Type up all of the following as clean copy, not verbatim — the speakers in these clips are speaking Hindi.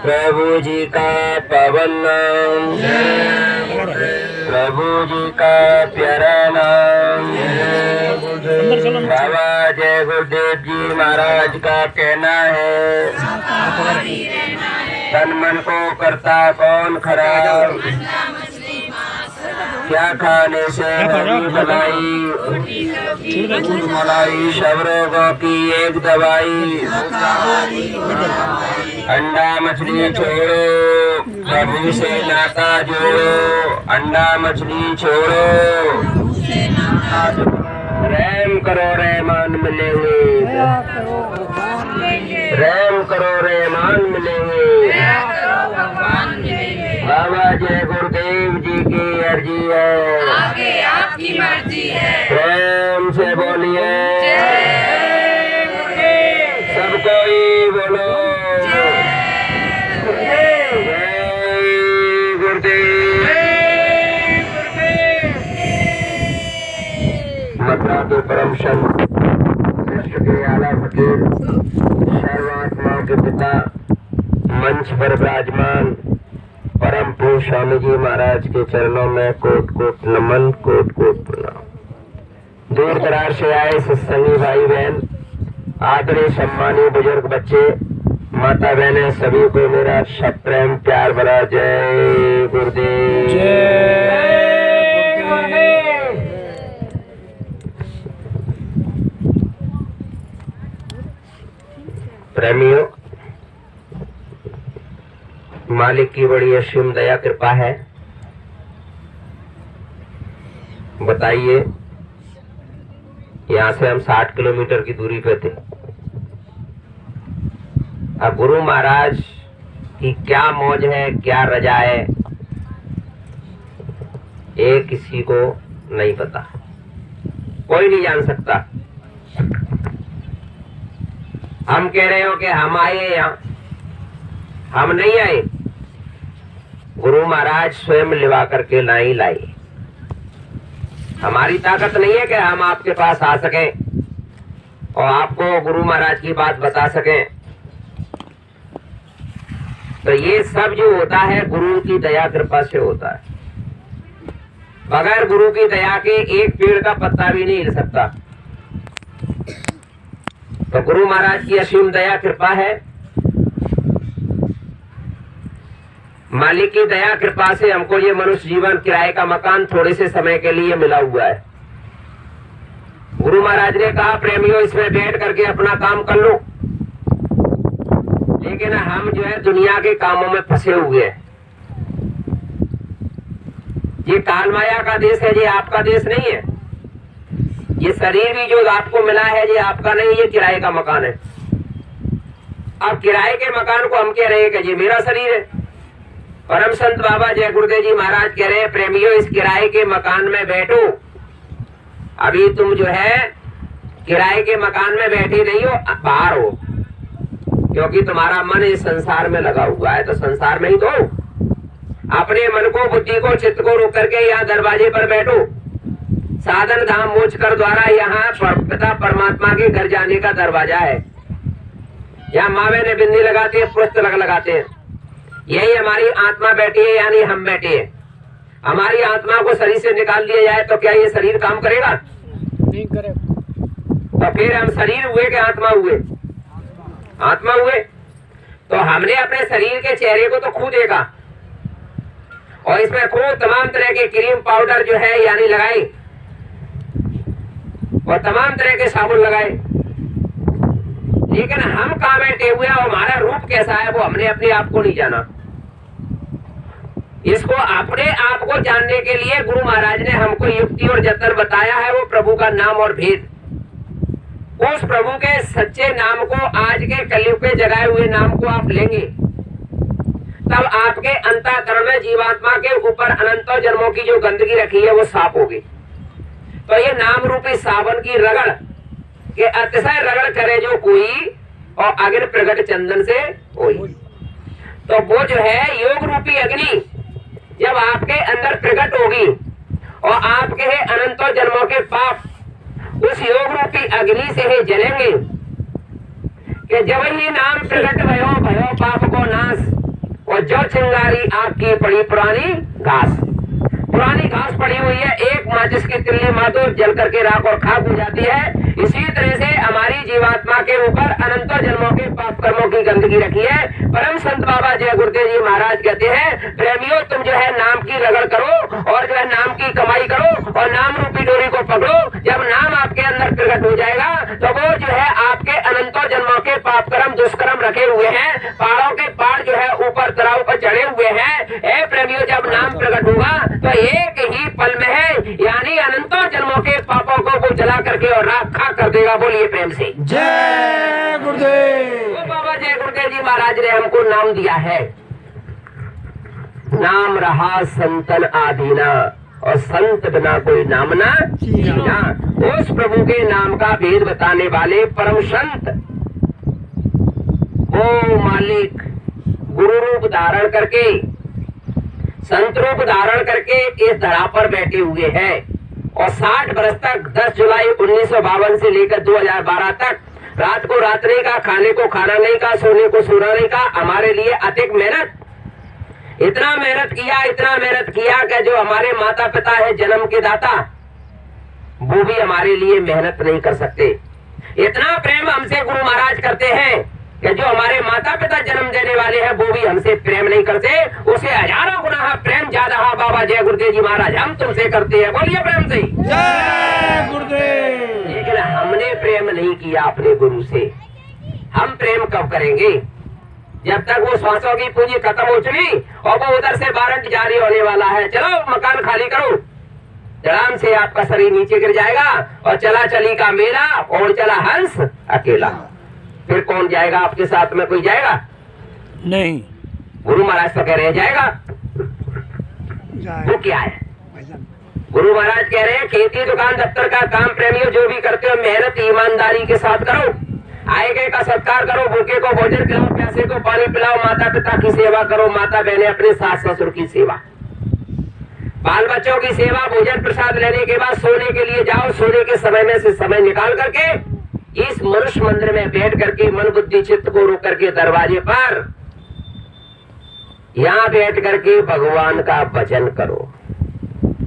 प्रभु जी का पावन नाम, प्रभु जी का प्यारा नाम। बाबा जय गुरुदेव जी महाराज का कहना है, तन मन को करता कौन खराब, क्या खाने से हरी मलाई, मलाई सब रोगों की एक दवाई। अंडा मछली छोड़ो, प्रभु से नाता जोड़ो, अंडा मछली छोड़ो, रहम करो रहमान मिलेंगे, रहम करो रहमान मिलेंगे। बाबा जय गुरुदेव जी की अर्जी है, आगे आपकी मर्जी है। प्रेम से बोलिए, सब कोई बोलो, मथुरा के परम संत विश्व के आला फकीर सर्वात्माओं के पिता मंच पर विराजमान परम पूज्य स्वामी जी महाराज के चरणों में कोट कोट नमन, कोट कोट प्रणाम। दूर दराज से आए सत्संगी भाई बहन, आदरणीय सम्मानीय बुजुर्ग बच्चे, माता बहनें, सभी को मेरा सब प्रेम प्यार भरा जय गुरुदेव। प्रेमियों, मालिक की बड़ी असीम दया कृपा है। बताइए, यहाँ से हम 60 किलोमीटर की दूरी पे थे। अब गुरु महाराज की क्या मौज है, क्या रजा है, ये किसी को नहीं पता, कोई नहीं जान सकता। हम कह रहे हो कि हम आए यहाँ, हम नहीं आए, गुरु महाराज स्वयं लिवा करके लाई लाई। हमारी ताकत नहीं है कि हम आपके पास आ सकें और आपको गुरु महाराज की बात बता सकें। तो ये सब जो होता है गुरु की दया कृपा से होता है। बगैर गुरु की दया के एक पेड़ का पत्ता भी नहीं हिल सकता। तो गुरु महाराज की असीम दया कृपा है। मालिक की दया कृपा से हमको ये मनुष्य जीवन, किराए का मकान थोड़े से समय के लिए मिला हुआ है। गुरु महाराज ने कहा, प्रेमियों इसमें बैठ करके अपना काम कर लो, लेकिन हम जो है दुनिया के कामों में फंसे हुए हैं। ये काल माया का देश है, ये आपका देश नहीं है। ये शरीर भी जो आपको मिला है ये आपका नहीं, ये किराए का मकान है। अब किराए के मकान को हम कह रहे हैं कि ये मेरा शरीर है। परम संत बाबा जय गुरुदेव जी महाराज कह रहे हैं, प्रेमियों इस किराए के मकान में बैठो। अभी तुम जो है किराए के मकान में बैठे नहीं हो, बाहर हो, क्योंकि तुम्हारा मन इस संसार में लगा हुआ है। तो संसार में ही तो अपने मन को, बुद्धि को, चित्त को रोक करके यहाँ दरवाजे पर बैठो। साधन धाम मोक्ष कर द्वारा यहाँ पिता परमात्मा के घर जाने का दरवाजा है। यहाँ माँ बहने बिंदी लगाते हैं, पुष्प लगाते हैं। यही हमारी आत्मा बैठी है, यानी हम बैठे हैं। हमारी आत्मा को शरीर से निकाल दिया जाए तो क्या ये शरीर काम करेगा? नहीं करेगा। तो फिर हम शरीर हुए कि आत्मा हुए? आत्मा हुए। तो हमने अपने शरीर के चेहरे को तो खूब देखा और इसमें खूब तमाम तरह के क्रीम पाउडर जो है यानी लगाए और तमाम तरह के साबुन लगाए, लेकिन हम कहाँ बैठे हुए और हमारा रूप कैसा है वो हमने अपने आप को नहीं जाना। इसको अपने आप को जानने के लिए गुरु महाराज ने हमको युक्ति और जतन बताया है, वो प्रभु का नाम और भेद। उस प्रभु के सच्चे नाम को, आज के कलयुग के जगाए हुए नाम को आप लेंगे, तब आपके अंतःकरण में जीवात्मा के ऊपर अनंतों जन्मों की जो गंदगी रखी है वो साफ होगी। तो ये नाम रूपी सावन की रगड़ के अतिशय रगड़ करे जो कोई, और अग्नि प्रगट चंदन से होई। तो वो जो है योग रूपी अग्नि जब आपके अंदर प्रकट होगी और आपके अनंतों जन्मों के पाप उस योग रूपी अग्नि से ही जलेंगे कि जब ही नाम प्रकट भयो भयो पाप को नाश, चिंगारी आग की पड़ी पुरानी घास पड़ी हुई है, एक माचिस की तिल्ली मातो जल करके राख और खाक हो जाती है। इसी तरह से हमारी जीवात्मा के ऊपर अनंतों जन्मों के पाप कर्मों की गंदगी रखी है। परम संत बाबा जय गुरुदेव जी महाराज कहते हैं, प्रेमियों तुम जो है नाम की रगड़ करो और जो है नाम की कमाई करो और नाम रूपी डोरी को पकड़ो। जब नाम आपके अंदर प्रकट हो जाएगा तो वो जो है आपके अनंतों जन्मों के पाप कर्म दुष्कर्म रखे हुए हैं, पहाड़ों के पहाड़ जो है ऊपर तराव पर चढ़े हुए हैं। ए प्रेमियों, जब नाम प्रकट होगा तो एक ही पल में है, यानी अनंतों जन्मों के पापों को वो जला करके और राख खा कर देगा। बोलिए प्रेम से जय गुरुदेव। वो बाबा जय गुरुदेव जी महाराज ने हमको नाम दिया है, नाम रहा संतन आधीना और संत बिना कोई नाम ना जीना। उस प्रभु के नाम का भेद बताने वाले परम संत वो मालिक गुरु रूप धारण करके संत रूप धारण करके इस धरा पर बैठे हुए हैं और 60 बरस तक 10 जुलाई 1952 से लेकर 2012 तक रात को रात नहीं का, खाने को खाना नहीं का, सोने को सोना नहीं का, हमारे लिए अधिक मेहनत, इतना मेहनत किया कि जो हमारे माता पिता है जन्म के दाता, वो भी हमारे लिए मेहनत नहीं कर सकते। इतना प्रेम हमसे गुरु महाराज करते हैं कि जो हमारे माता पिता जन्म देने वाले हैं वो भी हमसे प्रेम नहीं करते, उसे हजारों गुना प्रेम ज्यादा बाबा जय गुरुदेव जी महाराज हम तुमसे करते हैं। बोलिए प्रेम से जय गुरुदेव। लेकिन हमने प्रेम नहीं किया अपने गुरु से। हम प्रेम कब करेंगे? जब तक वो श्वासों की पूंजी खत्म हो चुकी और वो उधर से वारंट जारी होने वाला है, चलो मकान खाली करो, धड़ाम से आपका शरीर नीचे गिर जाएगा और चला चली का मेला और चला हंस अकेला। फिर कौन जाएगा आपके साथ में? कोई जाएगा नहीं। गुरु महाराज तो कह रहे हैं जाएगा। वो क्या है? गुरु महाराज कह रहे हैं खेती दुकान दफ्तर का काम प्रेमियों जो भी करते हो मेहनत ईमानदारी के साथ करो, आए गए का सत्कार करो, भूखे को भोजन खिलाओ, प्यासे को पानी पिलाओ, माता पिता की सेवा करो, माता बहने अपने सास ससुर की सेवा, बाल बच्चों की सेवा, भोजन प्रसाद लेने के बाद सोने के लिए जाओ, सोने के समय में से समय निकाल करके इस मनुष्य मंदिर में बैठ करके मन बुद्धि चित्त को रोक करके दरवाजे पर यहाँ बैठ करके भगवान का भजन करो।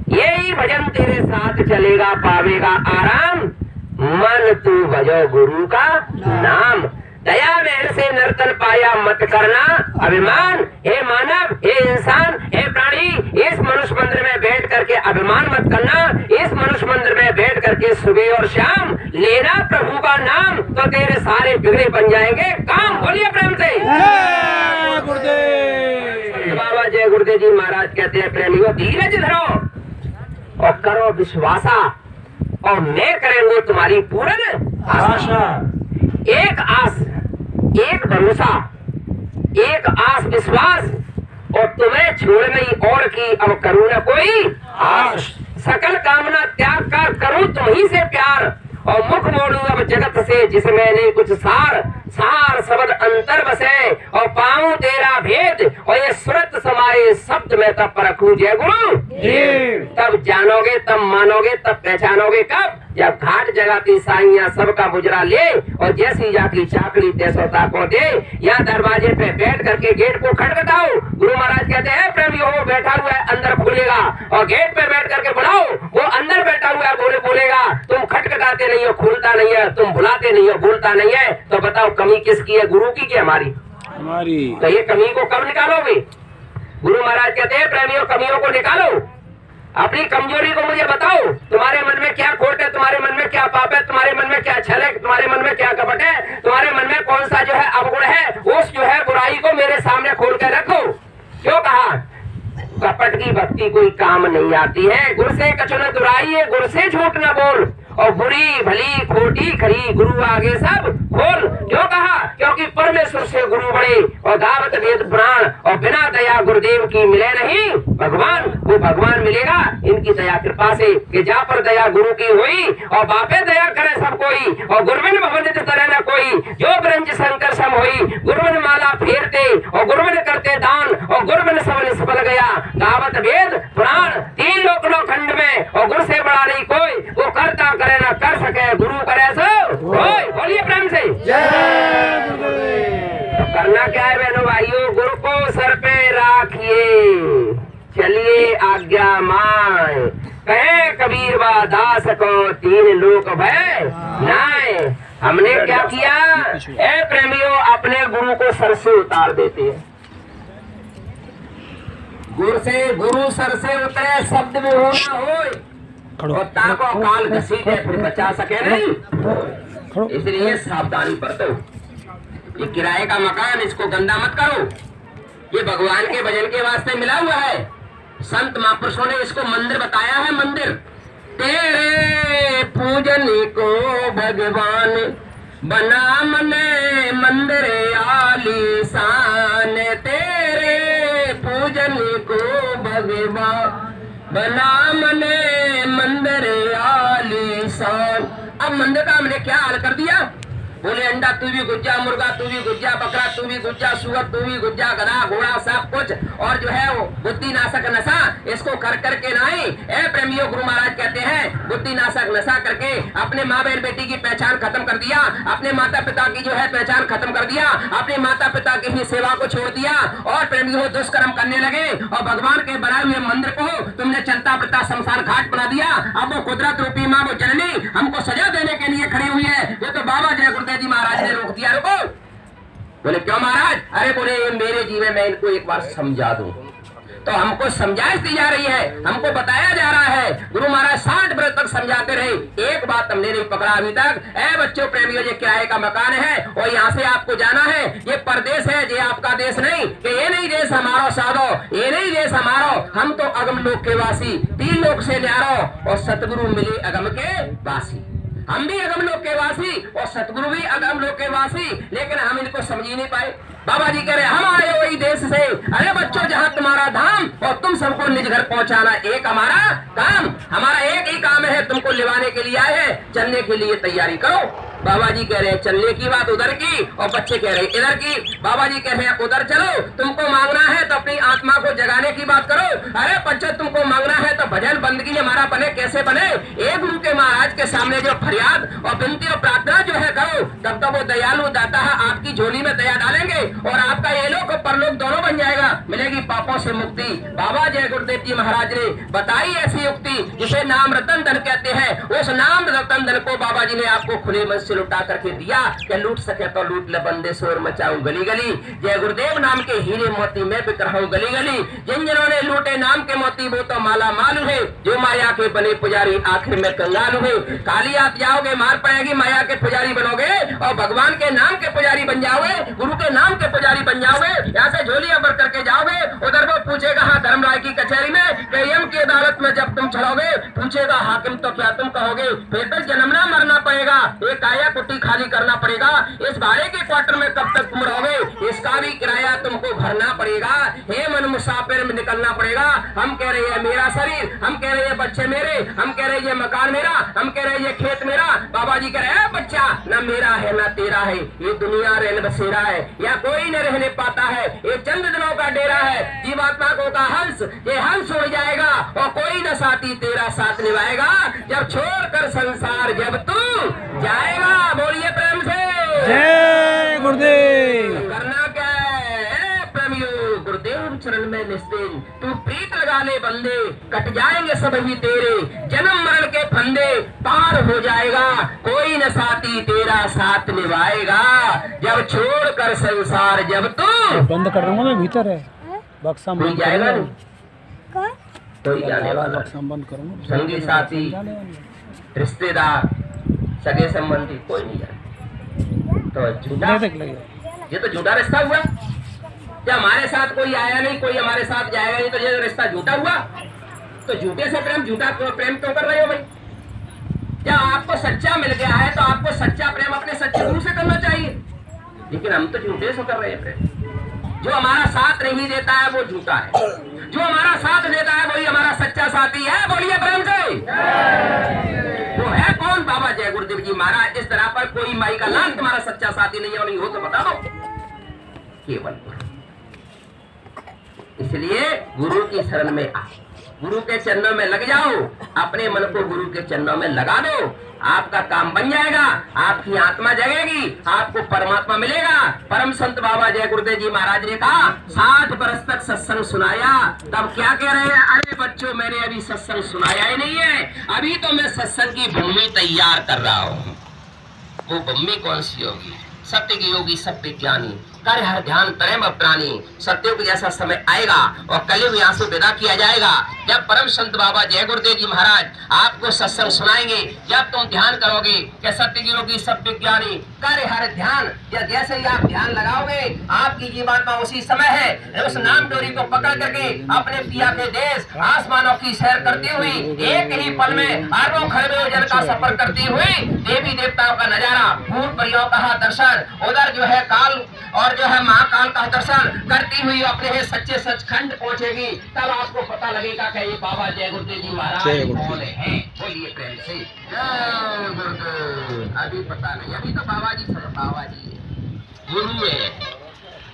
यही भजन तेरे साथ चलेगा, पावेगा आराम। मन तू भजो गुरु का नाम, दया मेहर से नर्तन पाया मत करना अभिमान। हे मानव, हे इंसान, हे प्राणी, इस मनुष्य मंदिर में बैठ करके अभिमान मत करना। इस मनुष्य मंदिर में बैठ करके सुबह और शाम लेना प्रभु का नाम, तो तेरे सारे बिगड़े बन जाएंगे काम। बोलिए प्रेम से जय गुरुदेव। बाबा जय गुरुदेव जी महाराज कहते हैं प्रेमियों धीरज धरो और करो विश्वासा और मैं करेंगे तुम्हारी पूर्ण आशा। एक आस, एक भरोसा, एक आस विश्वास और तुम्हें छोड़ नहीं और की अब करूँ न कोई आश। सकल कामना त्याग कर करूँ तुम्ही से प्यार और मुख मोड़ू अब जगत से जिसमें नहीं कुछ सार। सार शब्द अंतर बसे और पाऊं तेरा भेद और ये सुरत समाये शब्द में तब परखूं जय गुरु। तब जानोगे, तब मानोगे, तब पहचानोगे कब? जब घाट जगह की साइयां सबका मुजरा ले और जैसी जाकी चाकरी तेसोता को दे। यहाँ दरवाजे पे बैठ करके गेट को खटखटाओ। गुरु महाराज कहते हैं प्रेमियों वो बैठा हुआ है अंदर खुलेगा और गेट पे बैठ करके बुलाओ, वो अंदर बैठा हुआ है बोलेगा। तुम खटखटाते नहीं हो, खुलता नहीं है, तुम बुलाते नहीं हो, भूलता नहीं है, तो बताओ कमी किसकी है? गुरु की कि हमारी? तो ये कमी को कब निकालोगे? गुरु महाराज कहते हैं प्रेमियों कमियों को निकालो, अपनी कमजोरी को मुझे बताओ। तुम्हारे मन में क्या खोट है, तुम्हारे मन में क्या पाप है, तुम्हारे मन में क्या छल है, तुम्हारे मन में क्या कपट है, तुम्हारे मन में कौन सा जो है अवगुण है, उस जो है बुराई को मेरे सामने खोल कर रखो। क्यों कहा? कपट की भक्ति कोई काम नहीं आती है। गुर से कछु न दुराई है, गुर से झूठ न बोल और बुरी भली खोटी खरी गुरु आगे सब खोल। क्यों कहा? क्योंकि परमेश्वर से गुरु बड़े और दावत वेद पुराण और बिना दया गुरुदेव की मिले नहीं भगवान। वो भगवान मिलेगा इनकी दया कृपा से कि जा पर दया गुरु की हुई और बापे दया करे सब कोई और गुरुविन भवनित तरह न कोई। जो ब्रंज शंकर सम हुई गुरुविन माला फेरते और गुरुविन करते दान और गुरुविन सबन सफल गया। दावत वेद पुराण 3 लोक नो खंड में और गुरु से बड़ा नहीं कोई। वो करता करे ना कर सके, गुरु करे सो बोलिए प्रेम से जय। तो करना क्या है बहनों भाइयों? गुरु को सर पे रख चलिए चलिए आज्ञा माय, कहे कबीर बा दास को तीन लोक भय नाय। हमने क्या किया, ए प्रेमियों, अपने गुरु को सर से उतार देते हैं। गुरु सर से उतरे, शब्द में होना हो, और ताको काल घसीटे फिर बचा सके नहीं। इसलिए सावधानी बरतो। ये किराए का मकान, इसको गंदा मत करो। ये भगवान के भजन के वास्ते मिला हुआ है। संत महापुरुषों ने इसको मंदिर बताया है। मंदिर तेरे पूजन को भगवान बना मने मंदिर आलीशान। तेरे पूजन को भगवान बना मने मंदिर आलीशान। अब मंदिर का हमने क्या हाल कर दिया, बोले अंडा तू भी गुज्जा, मुर्गा तू भी गुज्जा, बकरा तू भी गुज्जा, सुअर तू भी गुज्जा, गधा घोड़ा सब कुछ, और जो है वो बुद्धि नाशक नशा, इसको कर करके नहीं। ए प्रेमियों, गुरु महाराज कहते हैं बुद्धि नाशक नशा करके अपने माँ बहन बेटी की पहचान खत्म कर दिया, अपने माता पिता की जो है पहचान खत्म कर दिया, अपने माता पिता की ही सेवा को छोड़ दिया, और प्रेमियों दुष्कर्म करने लगे, और भगवान के बनाए हुए मंदिर को तुमने चलता फिरता शमशान घाट बना दिया। अब वो कुदरत रूपी माँ, वो जननी हमको सजा देने के लिए खड़ी हुई है। ये तो बाबा जय गुरुदेव जी महाराज ने रोक दिया। रुको। बोले क्यों महाराज? अरे बोले ये मेरे जीवन में इनको एक बार समझा दूं। तो हमको समझाइश दी जा रही है, हमको बताया जा रहा है। गुरु महाराज 60 वर्ष तक समझाते रहे, एक बात हमने नहीं पकड़ा अभी तक। ए बच्चों प्रेमियों, ये किराए का मकान है और यहाँ से आपको जाना है। ये परदेश है, ये आपका देश नहीं, कि ये नहीं देश हमारो साधो, ये नहीं देश हमारो। हम तो अगम लोक के वासी, 3 लोक से न्यारो, और सतगुरु मिले अगम के वासी। हम भी अगम लोक के वासी और सतगुरु भी अगम लोक के वासी, लेकिन हम इनको समझ ही नहीं पाए। बाबा जी कह रहे हम आए वही देश से। अरे बच्चों, जहाँ तुम्हारा धाम और तुम सबको निज घर पहुँचाना एक हमारा काम। हमारा एक ही काम है, तुमको लिवाने के लिए आए हैं, चलने के लिए तैयारी करो। बाबा जी कह रहे हैं चलने की बात उधर की, और बच्चे कह रहे हैं इधर की। बाबा जी कह रहे हैं उधर चलो, तुमको मांगना है तो अपनी आत्मा को जगाने की बात करो। अरे बच्चों, तुमको मांगना है तो भजन बंदगी हमारा बने, कैसे बने? एक गुरु के महाराज के सामने जो फरियाद और विनती और प्रार्थना जो है करो, तब तो वो दयालु दाता है आपकी झोली में दया डालेंगे, और आपका ये लोक और परलोक दोनों बन जाएगा, मिलेगी पापों से मुक्ति। बाबा जय गुरुदेव जी महाराज ने बताई ऐसी युक्ति, जिसे नाम रतन धन कहते हैं। उस नाम रतन धन को बाबा जी ने आपको खुले मन से लुटा करके दिया कि लूट सके तो लूट ले, बंदे शोर मचाऊं गली गली। जय गुरुदेव नाम के हीरे मोती मैं बिक रहा हूं गली गली। जिन जिन्होंने लूटे नाम के मोती वो तो माला माल है, जो माया के बने पुजारी आखिर में कंगाल है। काली आप जाओगे, मार पड़ेगी, माया के पुजारी बनोगे और भगवान के नाम के पुजारी बन जाओगे, गुरु के नाम के पुजारी बन जाओगे। यहाँ से झोलियां भर करके जाओगे, उधर वो पूछेगा हाँ धर्मराय की कचहरी में, यम की अदालत में जब तुम चढ़ोगे, पूछेगा हाकिम तो क्या तुम कहोगे? फिर तो जन्मना मरना पड़ेगा, एक काया कुटी खाली करना पड़ेगा। इस भाड़े के क्वार्टर में कब तक तुम रहोगे? इसका भी किराया तुमको भरना पड़ेगा। हे मन मुसाफिर में निकलना पड़ेगा। हम कह रहे हैं मेरा शरीर, हम कह रहे हैं बच्चे मेरे, हम कह रहे हैं ये मकान मेरा, हम कह रहे हैं ये खेत मेरा। बाबा जी कह रहे हैं बच्चा न मेरा है न तेरा है, ये दुनिया रहने बसेरा है, या कोई न रहने पाता है, ये चंद दिनों का डेरा है। जीवात्मा को का हंस, ये हंस उड़ जाएगा और कोई न साथी तेरा साथ निभाएगा, जब छोड़ कर संसार जब तू जाएगा। बोलिए प्रेम से जय गुरुदेव। करना क्या है प्रेमियों? गुरुदेव चरण में निस्तेज तू प्रीत लगा ले बंदे, कट जाएंगे सब ही तेरे जन्म मरण के फंदे, पार हो जाएगा कोई न साथी तेरा साथ निभाएगा, जब छोड़ कर संसार जब तू बंद कर रहा हूँ मैं, भीतर है बक्सा बन जाएगा। कोई जाने वाला बक्सा बंद करूँगा। संगी साथी रिश्तेदार सगे संबंधी कोई नहीं जाने। तो झूठा, ये तो झूठा रिश्ता हुआ। जब हमारे साथ कोई आया नहीं, कोई हमारे साथ जाएगा नहीं, तो ये रिश्ता झूठा हुआ। तो झूठे से प्रेम, झूठा प्रेम क्यों कर रहे हो भाई? जब आपको सच्चा मिल गया है तो आपको सच्चा प्रेम अपने सच्चे गुरु से करना चाहिए, लेकिन हम तो झूठे से कर रहे हैं प्रेम। जो हमारा साथ नहीं देता है वो झूठा है, जो हमारा साथ देता है वही हमारा सच्चा साथी है। बोलिए प्रेम से। वो है कौन? बाबा जय गुरुदेव जी महाराज। इस तरह पर कोई माई का लाल तुम्हारा सच्चा साथी नहीं है, और नहीं हो तो बता दो, केवल गुरु। इसलिए गुरु की शरण में आ। गुरु के चरणों में लग जाओ, अपने मन को गुरु के चरणों में लगा दो, आपका काम बन जाएगा, आपकी आत्मा जगेगी, आपको परमात्मा मिलेगा। परम संत बाबा जय गुरुदेव जी महाराज ने कहा 60 बरस तक सत्संग सुनाया, तब क्या कह रहे हैं, अरे बच्चों मैंने अभी सत्संग सुनाया ही नहीं है, अभी तो मैं सत्संग की भूमि तैयार कर रहा हूँ। वो भूमि कौन सी होगी? सत्य की योगी सत्य ज्ञानी कर हर ध्यान प्रेम प्राणी। सत्युग जैसा समय आएगा और कलयुग यहाँ से विदा किया जाएगा, जब परम संत बाबा जय गुरुदेव जी महाराज आपको सत्संग सुनाएंगे, जब तुम ध्यान करोगे कि सत्य की योगी सत्य ज्ञानी कर हर ध्यान, या जैसे ही आप ध्यान लगाओगे आपकी जीवात्मा उसी समय है उस नाम डोरी को पकड़ करके अपने पिया के देश आसमानों की सैर करती हुई एक ही पल में अरबों खरबों जन का सफर करती हुई देवी देवताओं का नजारा, भूत परियों का दर्शन, उधर जो है काल और जो है महाकाल का दर्शन करती हुई अपने सच्चे सचखंड पहुंचेगी। तब आपको पता लगेगा कि ये बाबा जय गुरुदेव जी महाराज कौन है। बोलिए प्रेम से जय गुरुदेव। अभी पता नहीं, अभी तो बाबा जी सब बाबा जी है, गुरु है।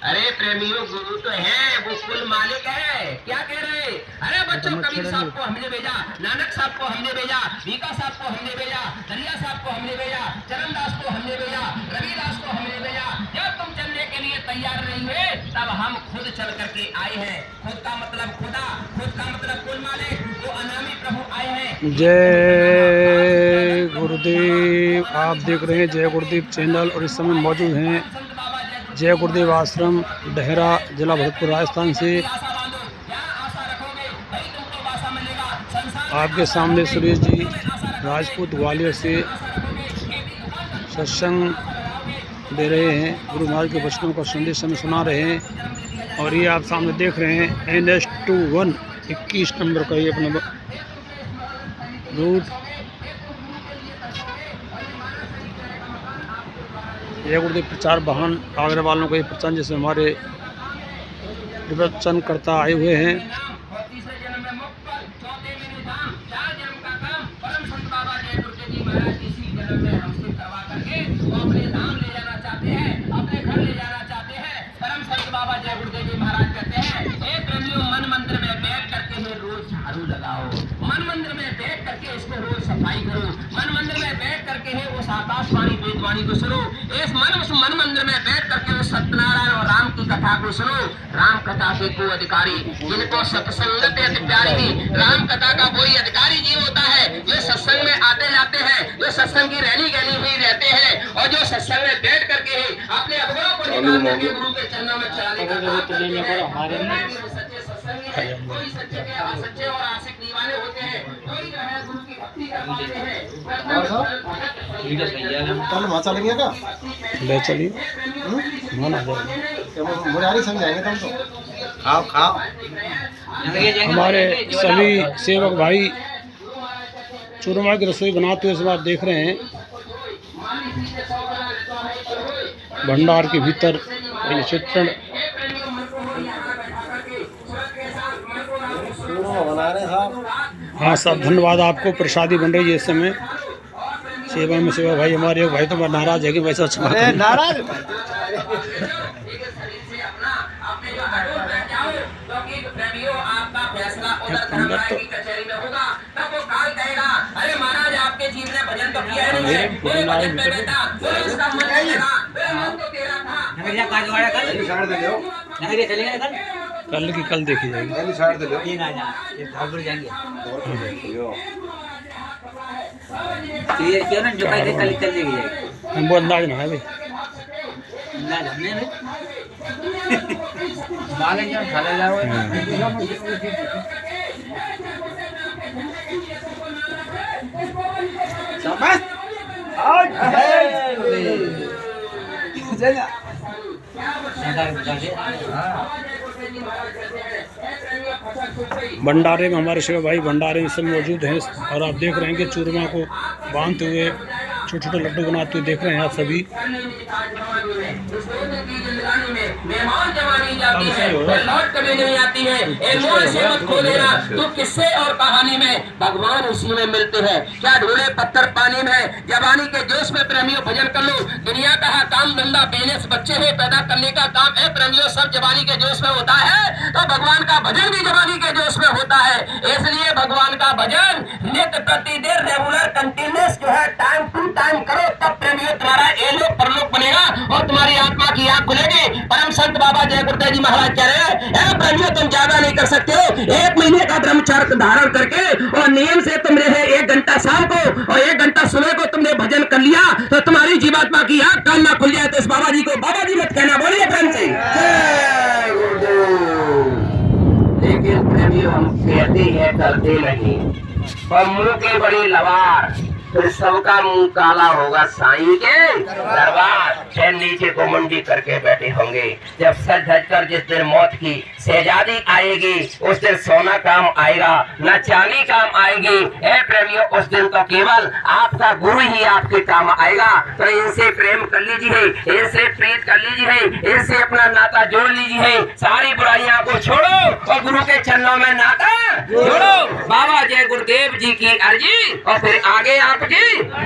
अरे प्रेमियों गुरु तो है, वो कुल मालिक है। क्या कह रहे? अरे बच्चों कबीर साहब को हमने भेजा, नानक साहब को हमने भेजा, भीका साहब को हमने भेजा, दरिया साहब को हमने भेजा, चरणदास को हमने भेजा, रविदास को हमने भेजा। जब तुम चलने के लिए तैयार नहीं हुए तब हम खुद चल करके आए हैं। खुद का मतलब खुदा, खुद का मतलब कुल मालिक, वो अनामी प्रभु आए हैं। जय गुरुदेव। आप देख रहे हैं जय गुरुदेव चैनल और इस समय मौजूद हैं जय गुरुदेव आश्रम डहरा, जिला भरतपुर, राजस्थान से। आपके सामने सुरेश जी राजपूत ग्वालियर से सत्संग दे रहे हैं, गुरु महाराज के वचनों का संदेश हमें सुना रहे हैं। और ये आप सामने देख रहे हैं NS21 21 नंबर का ये अपना रूट। जय गुरुदेव प्रचार वाहन आगरा वालों का ये प्रचार, जैसे हमारे प्रवचन करता आए हुए हैं। मन मंदिर में बैठ करके रोज झाड़ू लगाओ, मन मंदिर में बैठ करके इसको रोज सफाई करो, मन मंदिर में बैठ करके है उस आकाशवाणी वेदवाणी को सुनो, उस मन मंदिर में बैठ करके उस सत्यनारायण और राम की कथा को सुनो। राम कथा के को अधिकारी जिनको सत्संगत अति प्यारी, राम कथा का वही अधिकारी जीव होता है जो सत्संग में आते जाते हैं, जो सत्संग की रैली गली हुई रहते हैं और जो सत्संग में बैठ करके अपने अवगुणों को निकाल करके गुरु के चरणों में चढ़ाने का कोई सच्चे और आशिक दीवाने होते हैं, कोई जो है गुरु की भक्ति कर पाते हैं। कल वहाँ चलेंगे क्या? ले चलिए, मन आ जाएगा। मुरारी समझाएंगे तुम तो। खाओ खाओ। हमारे सभी सेवक भाई चूरमा की रसोई बनाते हुए इस बार देख रहे हैं। भंडार के भीतर ये चित्रण बना रहे साहब। हाँ साहब, धन्यवाद आपको। प्रसादी बन रही है इस समय सेवा में। सेवा भाई हमारे एक भाई तो नाराज है कि वैसा अच्छा नाराज आपका फैसला उधर धर्मराय की कचहरी में होगा, तब वो काल कहेगा अरे महाराज आपके जीव ने भजन तो किया ही नहीं है, कोई भजन पे बैठा, कोई उसका मन नहीं लगा, मन तो तेरा था। कल की कल देखी जाएगी। क्लियर किया ना, जो कल कल देखी जाएगी। हमको अंदाज ना है भाई, अंदाज हमने नहीं मालें जो खाले जाओ। शाबाश आज चला भंडारे में हमारे शिव भाई भंडारे में सब मौजूद हैं। और आप देख रहे हैं कि चूरमा को बांधते हुए छोटे छोटे लड्डू बनाते हुए देख रहे हैं आप सभी। वो लौट कभी नहीं आती है। ए मोह से मत खो देना, तू किस्से और कहानी में भगवान उसी में मिलते हैं। क्या ढूंढे पत्थर पानी में, जवानी के जोश में प्रेमियों भजन कर लो। दुनिया का है काम धंधा, बिजनेस बच्चे है पैदा करने का काम है प्रेमियों, सब जवानी के जोश में होता है। तो भगवान का भजन भी जवानी के जोश में होता है। इसलिए भगवान का भजन नित्य प्रतिदिन रेगुलर कंटिन्यूस जो है टाइम टू टाइम करो, तब प्रेमियों तुम्हारा ए लोक परलोक बनेगा और तुम्हारी आत्मा की आंख खुलेगी। परम संत बाबा जय गुरुदेव जी महाराज कह रहे हैं प्रेमियों तुम ज्यादा नहीं कर सकते हो। 1 महीने का ब्रह्मचर्य धारण करके और नियम से तुम रहे 1 घंटा शाम को और 1 घंटा सुबह को तुमने भजन कर लिया तो तुम्हारी जीवात्मा की आंख कान ना खुल जाए। तो इस बाबा जी को बाबा जी मत कहना, बोलिए प्रेम से जय गुरुदेव। लेकिन प्रेमियों हम कहते हैं करते नहीं, और मुंह की बड़ी लवार, फिर सबका मुंह काला होगा साईं के दरबार। फिर नीचे को मुंडी करके बैठे होंगे। जब सज धज कर जिस दिन मौत की शहजादी आएगी उस दिन सोना काम आएगा न चांदी काम आएगी। ए प्रेमियों उस दिन तो केवल आपका गुरु ही आपके काम आएगा। तो इनसे प्रेम कर लीजिए, इनसे प्रीत कर लीजिए, इनसे अपना नाता जोड़ लीजिए। सारी बुराइयां को छोड़ो और गुरु के चरणों में नाता जोड़ो। बाबा जय गुरुदेव जी की अर्जी और फिर आगे आपकी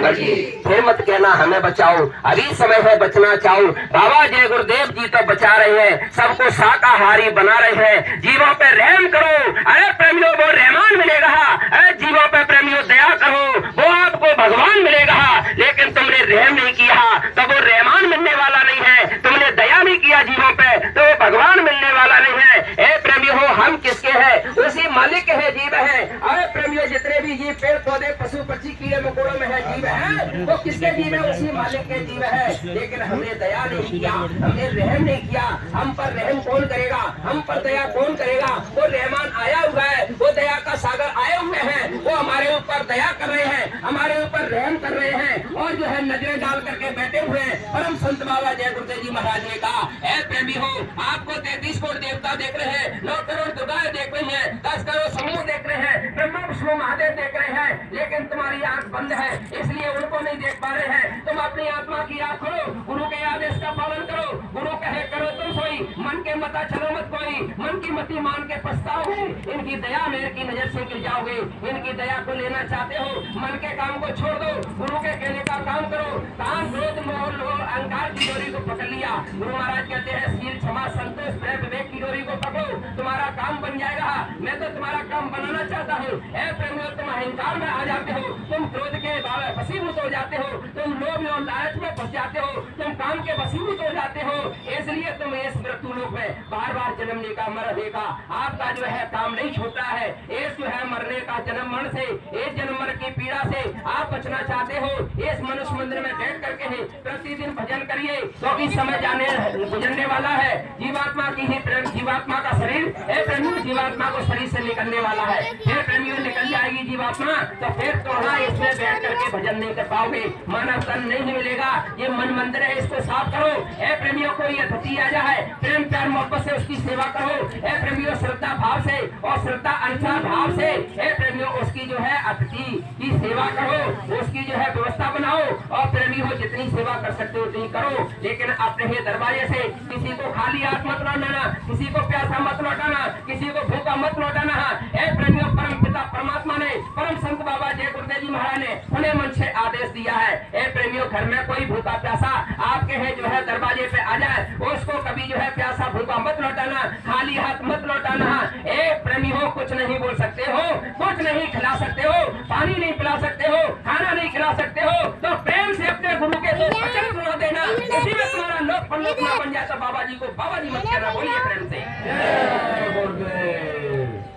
मर्जी। फिर मत कहना हमें बचाओ, अभी समय है बचना चाहो। बाबा जय गुरुदेव जी तो बचा रहे हैं, सबको शाकाहारी बना रहे हैं। जीवों पे रहम करो, अरे प्रेमियों वो रहमान मिलेगा। अरे जीवों पे प्रेमियों दया करो, वो आपको भगवान मिलेगा। लेकिन तुमने रहम नहीं किया तो वो रहमान मिलने वाला नहीं है। तुमने दया नहीं किया जीवों पे तो वो भगवान मिलने वाला नहीं है। ए प्रेमियों हम किसके हैं? उसी मालिक के है, जीव है। अरे प्रेमियों जितने भी जीव पेड़ पौधे पशु पक्षी कीड़े मकोड़ों में है जीव है, वो किसके जीव है? उसी मालिक के जीव है। लेकिन हमने दया नहीं किया, हमने रहम नहीं किया। हम पर रहम कौन करेगा? हम पर दया कौन करेगा? वो रहमान आया हुआ है, वो दया का सागर आए हुए हैं, वो हमारे ऊपर दया कर रहे हैं, हमारे ऊपर रहम कर रहे हैं और जो है नजरें डाल करके बैठे हुए हैं। परम संत बाबा जय गुरुदेव जी महाराज ने कहा ऐ प्रेमी हो, आपको 33 करोड़ देवता देख रहे हैं, 9 करोड़ दुर्गाएं देख रही हैं, 10 करोड़ समूह देख रहे हैं, ब्रह्मा विष्णु महादेव देख रहे हैं, लेकिन तुम्हारी आंख बंद है इसलिए उनको नहीं देख पा रहे हैं। तुम अपनी आत्मा की आंख खोलो, गुरु के आदेश का पालन करो। गुरु कहे करो तुम सोई, मन के मता चलो मत कोई, मन की मति मान के पछताओगे। इनकी दया मेरे की नजर से गिर जाओगे। इनकी दया को लेना चाहते हो, मन के काम को छोड़ दो, गुरु के कहने का काम करो। काम क्रोध मोह लोभ अहंकार की डोरी को पकड़ लिया। गुरु महाराज कहते हैं शील क्षमा संतोष प्रेम विवेक की डोरी को पकड़ो, तुम्हारा काम बन जाएगा। मैं तो तुम्हारा काम बनाना चाहता हूँ। ऐ प्रेमियों तुम अहंकार में आ जाते हो, तुम क्रोध के वशीभूत हो जाते हो, तुम लोभ और लालच में फंस जाते हो, तुम काम के वशीभूत हो जाते हो। इसलिए तुम इस मृत्यु लोक में बार बार जन्मने का मरने का आपका जो है काम नहीं छूटा है। इस जो है मरने का जन्म मरण से, इस जन्म मरण की पीड़ा से आप बचना चाहते हो। इस मनुष्य मंदिर में बैठ करके ही प्रतिदिन भजन करिए, क्योंकि समय जाने गुजरने वाला है। जीवात्मा की ही जीवात्मा का शरीर प्रेमियों जीवात्मा को शरीर से निकलने वाला है। फिर प्रेमियों निकल जाएगी जीवात्मा तो फिर थोड़ा इसमें बैठ करके भजन नहीं कर पाओगे, मानव तन नहीं मिलेगा। ये मन मंदिर है, इसको साफ करो। ऐ प्रेमियों को ये अतिथि आ जाए, प्रेम प्यार मोहब्बत से उसकी सेवा करो। ऐ प्रेमियों श्रद्धा भाव से और श्रद्धा अनुसार भाव से ऐ प्रेमियों उसकी जो है अतिथि की सेवा करो, उसकी जो है व्यवस्था बनाओ। और प्रेमियों जितनी सेवा कर सकते हो उतनी करो, लेकिन अपने ही दरवाजे से किसी को खाली हाथ मत लौटाना, किसी को प्यासा मत लौटाना, किसी को भूखा मत लौटाना। ऐ प्रेमियों परम पिता परमात्मा ने, परम संत बाबा जय गुरुदेव जी महाराज ने खुले मन से आदेश दिया है। ऐ प्रेमियों घर में कोई भूखा प्यासा आपके है जो है दरवाजे पे आ जाए, उसको कभी जो है प्यासा भूखा मत लौटाना, खाली हाथ मत लौटाना। ए प्रेमियों कुछ नहीं बोल सकते हो, कुछ नहीं खिला सकते हो, पानी नहीं पिला सकते हो, खाना नहीं खिला सकते हो, तो प्रेम से अपने गुरु के दो वचन सुना देना। इसी में तुम्हारा लोक परलोक ना बन जाए तो बाबा जी को बाबा जी मत कहना, बोलिए प्रेम से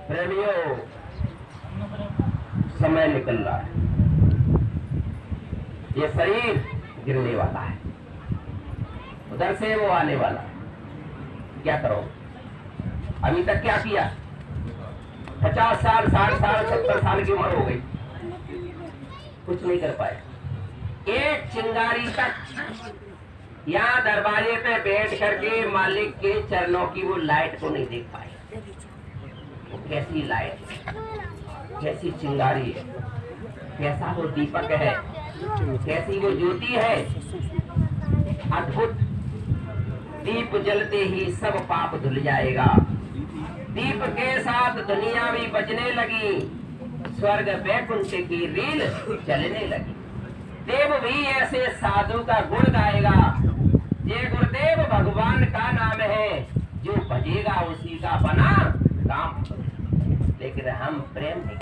प्रेमियों। समय निकल रहा है, ये शरीर गिरने वाला है, उधर से वो आने वाला है। क्या करो? अभी तक क्या किया? 50 साल 60 साल 70 साल की उम्र हो गई, कुछ नहीं कर पाए। एक चिंगारी तक यहाँ दरवाजे पे बैठ करके मालिक के चरणों की वो लाइट को नहीं देख पाए। वो कैसी लाइट, कैसी चिंगारी है, कैसा वो दीपक है, कैसी वो ज्योति है, अद्भुत। दीप जलते ही सब पाप धुल जाएगा। दीप के साथ दुनिया भी बजने लगी, स्वर्ग वैकुंठ की रील चलने लगी। देव भी ऐसे साधु का गुण गाएगा। ये गुरुदेव भगवान का नाम है, जो भजेगा उसी का बना काम। लेकिन हम प्रेम नहीं,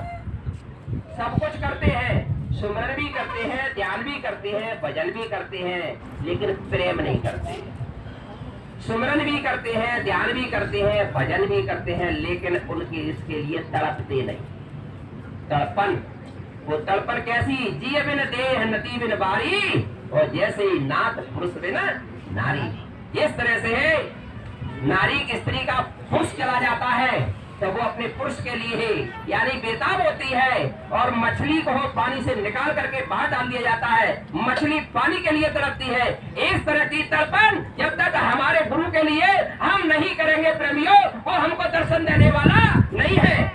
सब कुछ करते हैं, सुमरन भी करते हैं, ध्यान भी करते हैं, भजन भी करते हैं, लेकिन प्रेम नहीं करते। सुमरन भी करते हैं, ध्यान भी करते हैं, भजन भी करते हैं, लेकिन उनके इसके लिए तड़पते नहीं। तड़पन, वो तड़पन कैसी? जिय बिन देह नदी बिन बारी, और जैसे ही नाथ पुरुष बिन नारी। इस तरह से नारी की स्त्री का पुरुष चला जाता है तो वो अपने पुरुष के लिए है, यानी बेताब होती है। और मछली को पानी से निकाल करके बाहर डाल दिया जाता है, मछली पानी के लिए तड़पती है। इस तरह की तड़पन जब तक हमारे गुरु के लिए हम नहीं करेंगे प्रेमियों, वो हमको दर्शन देने वाला नहीं है।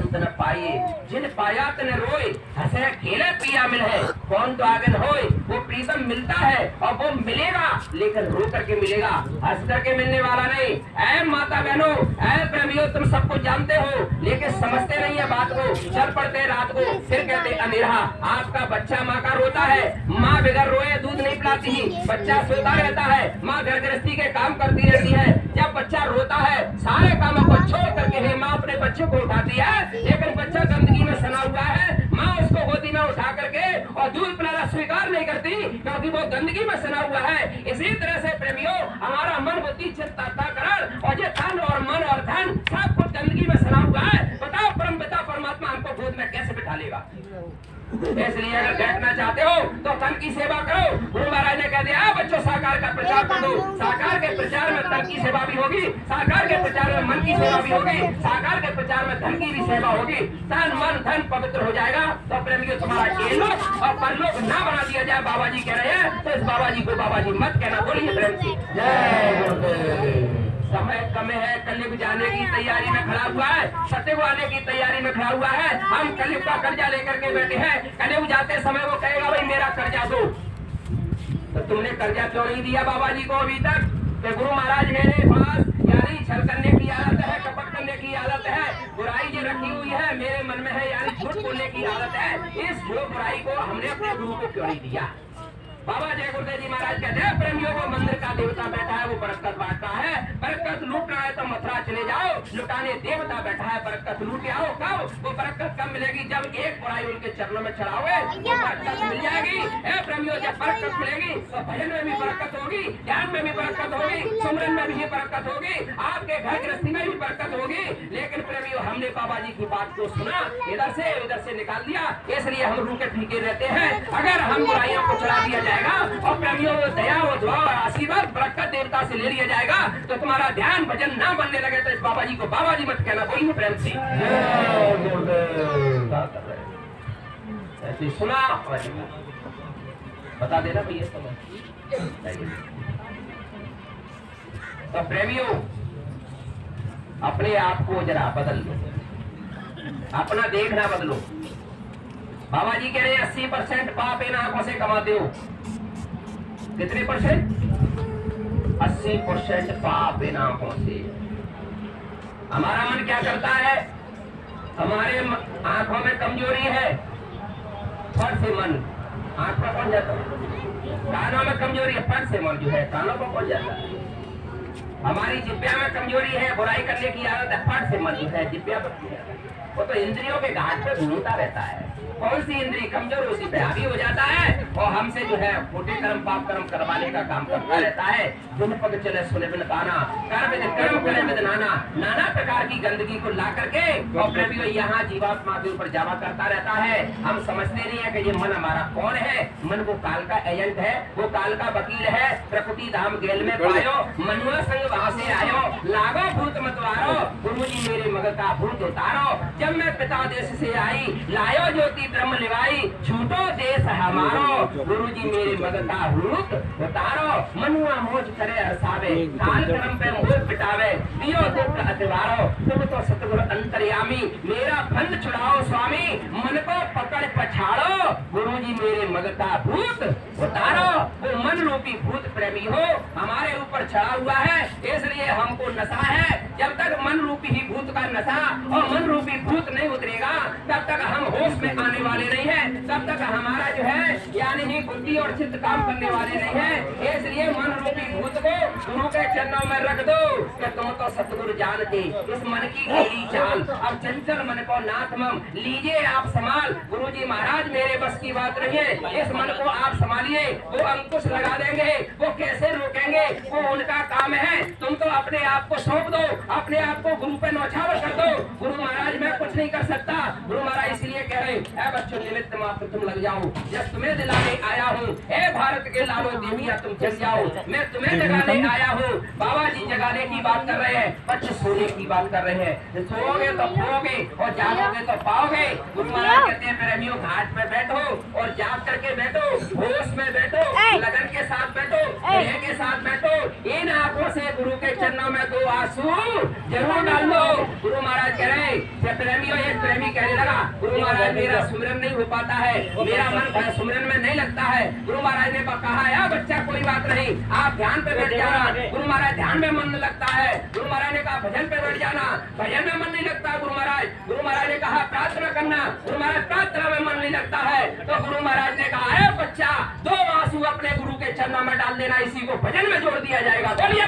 न पाए जिन पाया तन रोए, हंसे खेले पिया मिल है, कौन तो आगे न होए। वो प्रीतम मिलता है और वो मिलेगा, लेकिन रो करके मिलेगा, हंस करके मिलने वाला नहीं। ऐ माता बहनों, ऐ प्रेमियों, तुम सबको जानते हो, लेकिन समझते नहीं है बात को। चल पड़ते रात को, फिर कहते अंधेरा। आपका बच्चा माँ का रोता है, माँ बगैर रोए दूध नहीं पिलाती, बच्चा सोता रहता है, माँ घर गृहस्थी के काम करती रहती है। जब बच्चा रोता है, सारे कामों को छोड़ करके माँ अपने बच्चे को उठाती है, लेकिन बच्चा गंदगी में सना हुआ है, माँ उसको गोदी में उठा करके और दूध पिलाना स्वीकार नहीं करती, क्योंकि वो गंदगी में सना हुआ है। इसी तरह से प्रेमियों, हमारा मन, बुद्धि, चित्त, अंतःकरण और ये तन और मन और धन सब कुछ गंदगी में सना हुआ है। बताओ परम पिता परमात्मा हमको गोद में कैसे बिठा लेगा? इसलिए अगर बैठना चाहते हो तो तन की सेवा करो। गुरु महाराज ने कह दिया, बच्चों साकार का प्रचार कर दो। साकार के प्रचार में तन की सेवा भी होगी, साकार के प्रचार में मन की सेवा भी होगी, साकार के प्रचार में धन की भी सेवा होगी। तन मन धन पवित्र हो जाएगा तो प्रेमियों तुम्हारा लोक और परलोक ना बना दिया जाए। बाबा जी कह रहे हैं तो इस बाबा जी को बाबा जी मत कहना। बोलिए प्रेम से जय गुरुदेव। समय कम है, कलयुग जाने की तैयारी में खड़ा हुआ है, सत्ययुग आने की तैयारी में खड़ा हुआ है। हम कलयुग का कर्जा लेकर के बैठे हैं। कलयुग जाते समय वो कहेगा, भाई मेरा कर्जा दो। तो तुमने कर्जा क्यों नहीं दिया बाबा जी को अभी तक? तो गुरु महाराज मेरे पास यानी छल करने की आदत है, कपट करने की आदत है, बुराई जो रखी हुई है मेरे मन में है, यानी झूठ बोलने की आदत है। इस झूठ बुराई को हमने अपने गुरु को क्यों नहीं दिया? बाबा जय गुरुदेव जी महाराज कहते हैं, प्रेमियों को मंदिर का देवता बैठा है, वो बरकत बांटता है। बरकत लूटना है तो मथुरा चले जाओ, लुटाने देवता बैठा है, बरकत लूट आओ। कब? वो बरकत कब मिलेगी? जब एक बुराई उनके चरणों में चढ़ाओगे तो बरकत मिल जाएगी। प्रेमियों, जब बरकत मिलेगी तो भजन में भी बरकत होगी, ध्यान में भी बरकत होगी, सुमरन में भी बरकत होगी, आपके घर गृहस्थी में भी बरकत होगी। लेकिन प्रेमियों, हमने बाबा जी की बात को सुना, इधर से उधर से निकाल दिया, इसलिए हम रूखे फीके रहते हैं। अगर हम बुराइयों को चढ़ा दिया और प्रेमियों को दया और दुआ और आशीर्वाद बरकत देवता से ले लिया जाएगा तो तुम्हारा ध्यान भजन ना बनने लगे तो इस बाबा जी को बाबा जी मत कहना। बोलिए प्रेम से ऐसे सुना, बता देना भैया समय। तो प्रेमियों, अपने आप को जरा बदल लो, अपना देखना बदलो। बाबा जी कह रहे हैं 80% पाप इन आंखों से कमाते हो। कितने परसेंट? 80% पाप इन आंखों से। हमारा मन क्या करता है? हमारे आंखों में कमजोरी है, फट से मन आंख पर पहुंच जाता है। कानों में कमजोरी है, फट से मन जो है कानों पर पहुंच जाता है। हमारी जिब्या में कमजोरी है, बुराई करने की आदत है, फट से मन जो है जिब्या पर पहुंच जाता है। वो तो इंद्रियों के घाट पे घूमता रहता है। कौन सी इंद्री कमजोर, उसी पे हावी हो जाता है और हमसे जो है खोटे कर्म पाप कर्म करवाने का काम करता रहता है। दुन पग चले सुने बिन ताना, कर विद कर्म करे विद नाना, नाना प्रकार की गंदगी को ला करके और प्रेमियों यहाँ जीवात्मा के ऊपर जावा करता रहता है। हम समझते नहीं है कि ये मन हमारा कौन है। मन वो काल का एजेंट है, वो काल का वकील है। प्रकृति धाम गेल में पायो, मनुआ संग वहां से आयो, लागो भूत मतवारो, गुरु जी मेरे मग का भूत उतारो। जब मैं पिता देश से आई, लायो ज्योति ब्रह्म लिवाई, झूठो देश हमारो, गुरु जी मेरे मग का भूत उतारो। मनुआ मोज करे हरसावे, काल कर्म पे मोह पिटावे, दियो दुख अतिवारो, तुम तो सतगुरु अंतर्यामी, मेरा बंध छुड़ाओ स्वामी, मन को पकड़ पछाड़ो, गुरु जी मेरे मग का भूत उतारो। वो मन मन रूपी भूत प्रेमी हो हमारे ऊपर चढ़ा हुआ है, इसलिए हमको नशा है। जब तक मन रूपी ही भूत का नशा और मन रूपी भूत नहीं उतरेगा तब तक हम होश में आने वाले नहीं है, तब तक हमारा जो है यानी ही बुद्धि और चित्त काम करने वाले नहीं है। इसलिए मन रूपी भूत को गुरु के चरणों में रख दो कि तुम तो सतगुरु जान के इस मन की गहरी चाल, अब चंचल मन को नाथ मम लीजिए आप संभाल। गुरु जी महाराज मेरे बस की बात नहीं है, इस मन को आप संभालिए। वो अंकुश लगा देंगे, वो कैसे रोकेंगे, वो उनका काम है। तुम तो अपने आप को सौंप दो, अपने आप को गुरु पे नौछावर कर दो। गुरु महाराज मैं कुछ नहीं कर सकता। गुरु महाराज इसलिए कह रहे हैं बच्चों निमित्त मात्र तुम लग जाओ, जब तुम्हें दिलाने आया हूँ ए भारत के लालो देविया तुम जग जाओ, मैं तुम्हें जगाने आया हूँ। बाबा जी जगाने की बात कर रहे हैं, बच्चे सोने की बात कर रहे हैं। सोओगे तो खोओगे और जागोगे तो पाओगे। गुरु महाराज कहते हैं प्रेमियों घाट पे बैठो और जाग करके बैठो, होश में बैठो, लगन के साथ बैठो, स्नेह के साथ बैठो। इन आंखों से गुरु के चरणों में दो आंसू जरूर डाल दो। गुरु महाराज कह रहे हैं प्रेमियों, एक प्रेमी कहने लगा गुरु महाराज मेरा सुमिरन नहीं हो पाता है, मेरा मन सुमिरन में नहीं लगता है। गुरु महाराज ने कहा या बच्चा कोई बात नहीं, आप ध्यान पे बैठ जाना। गुरु महाराज ध्यान में मन लगता है। गुरु महाराज ने कहा भजन पे बैठ जाना, भजन में मन नहीं लगता। गुरु महाराज ने कहा प्रार्थना करना, गुरु महाराज प्रार्थना में मन नहीं लगता है। तो गुरु महाराज ने कहा है बच्चा दो आंसू अपने गुरु के चरणों में डाल देना, इसी को भजन में जोड़ दिया जाएगा। बोलिए